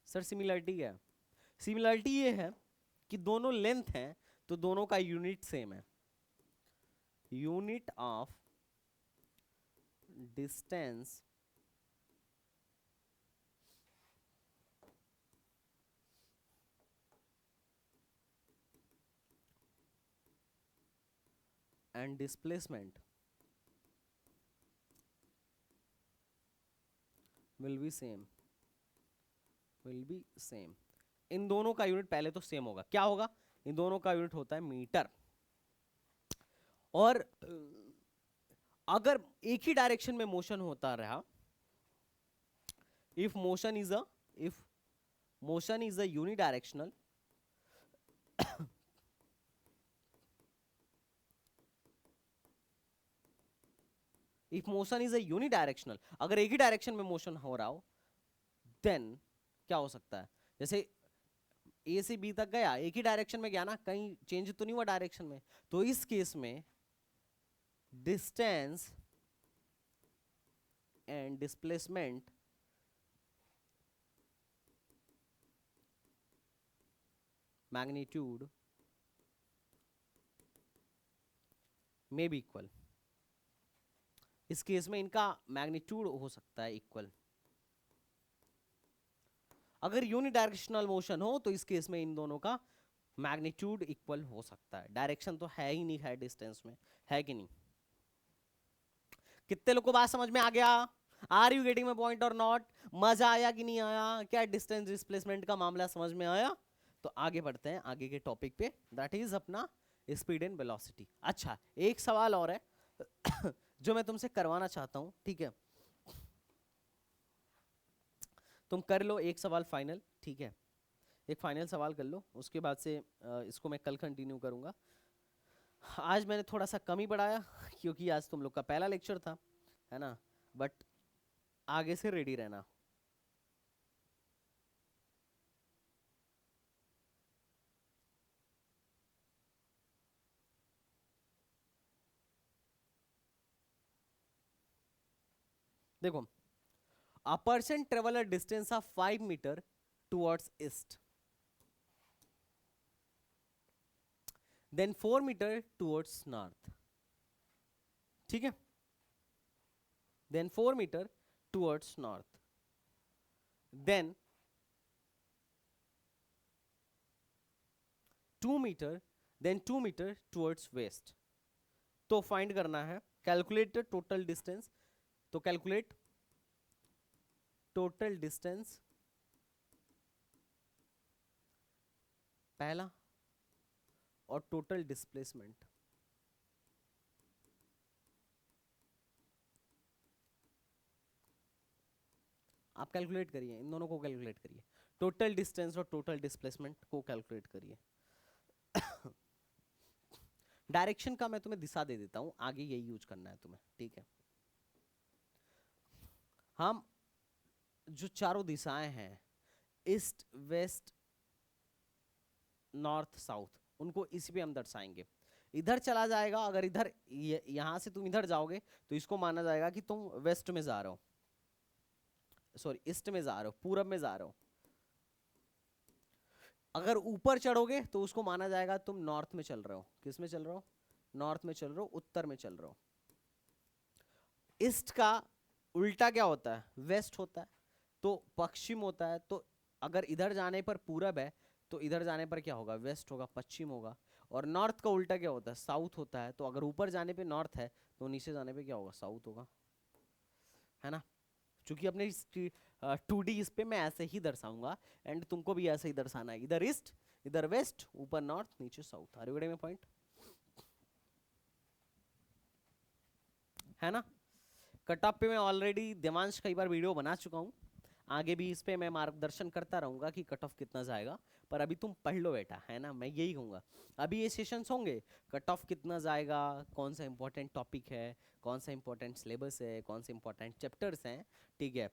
[SPEAKER 1] सर? सिमिलरिटी क्या है? सिमिलरिटी ये है कि दोनों लेंथ हैं तो दोनों का यूनिट सेम है। Unit of distance and displacement will be same, will be same. इन दोनों का यूनिट पहले तो सेम होगा। क्या होगा? इन दोनों का यूनिट होता है मीटर। और अगर एक ही डायरेक्शन में मोशन होता रहा, if motion is a unidirectional, if motion is a unidirectional, अगर एक ही डायरेक्शन में मोशन हो रहा हो, देन क्या हो सकता है? जैसे ए से बी तक गया, एक ही डायरेक्शन में गया ना, कहीं चेंज तो नहीं हुआ डायरेक्शन में। तो इस केस में डिस्टेंस एंड डिस्प्लेसमेंट मैग्नीट्यूड में भी इक्वल। इस केस में इनका मैग्नीट्यूड हो सकता है इक्वल। अगर यूनिडायरेक्शनल मोशन हो तो इस केस में इन दोनों का मैग्नीट्यूड इक्वल हो सकता है। डायरेक्शन तो है ही नहीं है डिस्टेंस में, है कि नहीं? कितने लोग को बात समझ में आ गया? Are you getting my point और नॉट? मजा आया कि नहीं आया? क्या डिस्टेंस डिस्प्लेसमेंट का मामला समझ में आया? तो आगे बढ़ते हैं आगे के टॉपिक पे, दैट इज अपना स्पीड एंड वेलोसिटी। अच्छा एक सवाल और है जो मैं तुमसे करवाना चाहता हूं, ठीक है? तुम कर लो एक सवाल फाइनल, ठीक है? एक फाइनल सवाल कर लो, उसके बाद से इसको मैं कल कंटिन्यू करूंगा। आज मैंने थोड़ा सा कम ही पढ़ाया क्योंकि आज तुम लोग का पहला लेक्चर था, है ना? बट आगे से रेडी रहना। देखो, a person travel a distance of 5 meter towards east, then 4 meter towards north, ठीक है? then 4 meter towards north, then 2 meter, then 2 meter towards west। तो फाइंड करना है, कैलकुलेट टोटल डिस्टेंस। तो कैलकुलेट टोटल डिस्टेंस पहला, और टोटल डिस्प्लेसमेंट। आप कैलकुलेट करिए, इन दोनों को कैलकुलेट करिए, टोटल डिस्टेंस और टोटल डिस्प्लेसमेंट को कैलकुलेट करिए। डायरेक्शन का मैं तुम्हें दिशा दे देता हूं, आगे यही यूज करना है तुम्हें, ठीक है? हम जो चारों दिशाएं हैं, ईस्ट वेस्ट नॉर्थ साउथ, उनको इसी पे हम दर्शाएंगे। इधर चला जाएगा, अगर इधर यहां से तुम इधर जाओगे तो इसको माना जाएगा कि तुम वेस्ट में जा रहे हो, सॉरी ईस्ट में जा रहे हो, पूरब में जा रहे हो। अगर ऊपर चढ़ोगे तो उसको माना जाएगा तुम नॉर्थ में चल रहे हो। किस में चल रहे हो? नॉर्थ में चल रहे हो, उत्तर में चल रहे हो। ईस्ट का उल्टा क्या होता है? वेस्ट होता है। तो पश्चिम होता है, तो अगर इधर जाने पर पूरब है तो इधर जाने पर क्या होगा? वेस्ट होगा, पश्चिम होगा। और नॉर्थ का उल्टा क्या होता है? साउथ होता है। तो अगर ऊपर जाने पे नॉर्थ है तो नीचे जाने पे क्या होगा? साउथ होगा, है ना। क्योंकि अपने 2D इस पे मैं ऐसे ही दर्शाऊंगा, एंड तुमको भी ऐसे ही दर्शाना है, इधर ईस्ट, इधर वेस्ट, ऊपर नॉर्थ, नीचे south. Are you getting my point? है ना। कट ऑफ पे मैं ऑलरेडी देवांश कई बार वीडियो बना चुका हूँ, आगे भी इस पे मैं मार्गदर्शन करता रहूंगा कि कट ऑफ कितना जाएगा। पर अभी तुम पढ़ लो बेटा, है ना, मैं यही कहूंगा। अभी ये सेशंस होंगे, कट ऑफ कितना जाएगा, कौन सा इंपॉर्टेंट टॉपिक है, कौन सा इंपॉर्टेंट सिलेबस है, कौन से इंपॉर्टेंट चैप्टर्स हैं, ठीक है,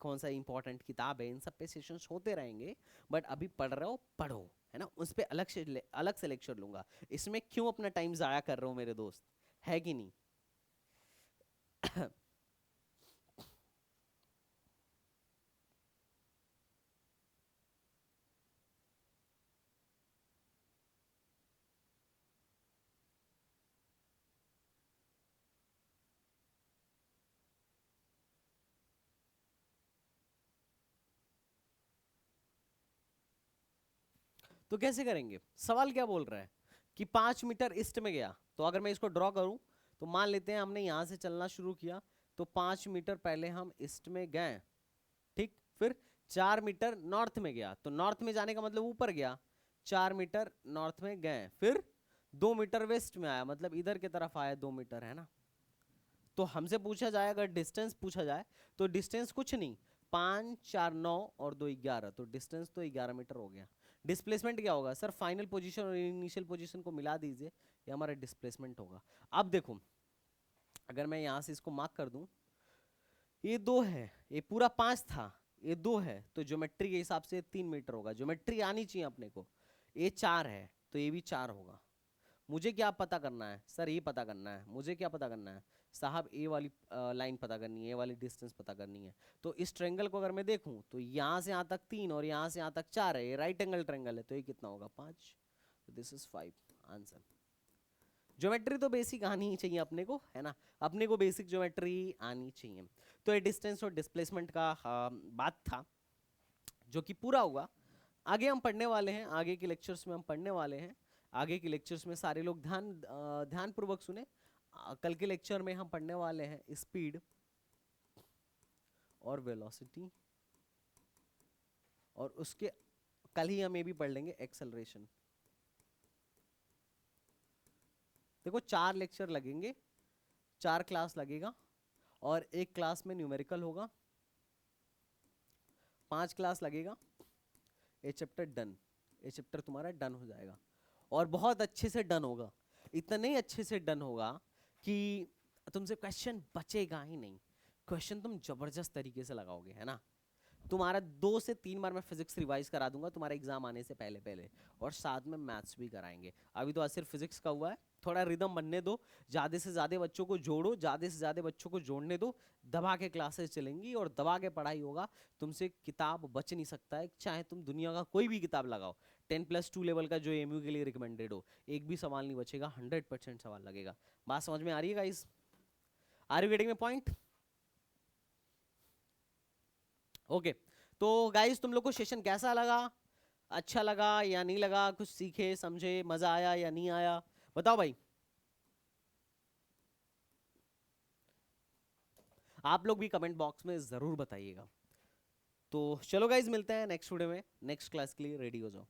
[SPEAKER 1] कौन सा इंपॉर्टेंट किताब है, इन सब पे सेशंस होते रहेंगे। बट अभी पढ़ रहे हो, पढ़ो, है ना। उस पे अलग से लेक्चर लूंगा। इसमें क्यों अपना टाइम जाया कर रहे हो मेरे दोस्त, है कि नहीं? तो कैसे करेंगे? सवाल क्या बोल रहा है कि 5 मीटर ईस्ट में गया। तो अगर मैं इसको ड्रॉ करूं, तो मान लेते हैं हमने यहां से चलना शुरू किया, तो 5 मीटर पहले हम ईस्ट में गए, ठीक। फिर 4 मीटर नॉर्थ में गया, तो नॉर्थ में जाने का मतलब ऊपर गया, 4 मीटर नॉर्थ में गए। फिर 2 मीटर वेस्ट में आया, मतलब इधर की तरफ आया 2 मीटर, है ना। तो हमसे पूछा जाए, अगर डिस्टेंस पूछा जाए, तो डिस्टेंस कुछ नहीं, 5 4 9 और 2 11, तो डिस्टेंस तो 11 मीटर हो गया। डिस्प्लेसमेंट क्या होगा सर? फाइनल पोजीशन और इनिशियल पोजीशन को मिला दीजिए, ये हमारा डिस्प्लेसमेंट होगा। अब देखो, अगर मैं यहाँ से इसको मार्क कर दूं, ये 2 है, ये पूरा 5 था, ये 2 है, तो ज्योमेट्री के हिसाब से 3 मीटर होगा। ज्योमेट्री आनी चाहिए अपने को। ये 4 है तो ये भी 4 होगा। मुझे क्या पता करना है सर? ये पता करना है। मुझे क्या पता करना है साहब? ए वाली लाइन पता करनी है, ए वाली डिस्टेंस पता करनी है। तो इस ट्रेंगल को अगर मैं देखूं, तो यहाँ से यहाँ तक 3 और यहाँ से यहाँ तक 4 है, ये राइट एंगल ट्रेंगल है, तो ये कितना होगा? 5। This is 5 answer. ज्योमेट्री तो बेसिक आनी ही चाहिए अपने को, है ना। अपने को बेसिक ज्योमेट्री आनी चाहिए। तो ये डिस्टेंस और डिस्प्लेसमेंट का बात था, जो कि पूरा हुआ। आगे हम पढ़ने वाले हैं, आगे के लेक्चर्स में हम पढ़ने वाले हैं। आगे के लेक्चर्स में सारे लोग ध्यान पूर्वक सुने। कल के लेक्चर में हम पढ़ने वाले हैं स्पीड और वेलोसिटी, और उसके कल ही हम ये भी पढ़ लेंगे एक्सेलरेशन। देखो 4 लेक्चर लगेंगे, 4 क्लास लगेगा, और एक क्लास में न्यूमेरिकल होगा, 5 क्लास लगेगा। ये चैप्टर डन, ये चैप्टर तुम्हारा डन हो जाएगा, और बहुत अच्छे से डन होगा। इतने अच्छे से डन होगा कि तुमसे क्वेश्चन बचेगा ही नहीं। क्वेश्चन तुम जबरदस्त तरीके से लगाओगे, है ना। तुम्हारा 2 से 3 बार मैं फिजिक्स रिवाइज करा दूंगा तुम्हारे एग्जाम आने से पहले पहले, और साथ में मैथ्स भी कराएंगे। अभी तो आज सिर्फ फिजिक्स का हुआ है, थोड़ा रिदम बनने दो, ज़्यादा से ज़्यादा बच्चों को जोड़ो, ज़्यादा से ज़्यादा बच्चों को जोड़ने दो, दबा के क्लासेस चलेंगी और दबा के पढ़ाई होगा। तुमसे किताब बच नहीं सकता है, चाहे तुम दुनिया का कोई भी किताब लगाओ, 10+2 लेवल का जो एमयू के लिए रिकमेंडेड हो, एक भी सवाल नहीं बचेगा, 100% सवाल लगेगा। बात समझ में आ रही है guys? Are you getting my point? Okay. तो गाइस, तुम लोग को सेशन कैसा लगा? अच्छा लगा या नहीं लगा? कुछ सीखे, समझे, मजा आया या नहीं आया? बताओ भाई। आप लोग भी कमेंट बॉक्स में जरूर बताइएगा। तो चलो गाइज, मिलते हैं नेक्स्ट वीडियो में। नेक्स्ट क्लास के लिए रेडी हो जाओ।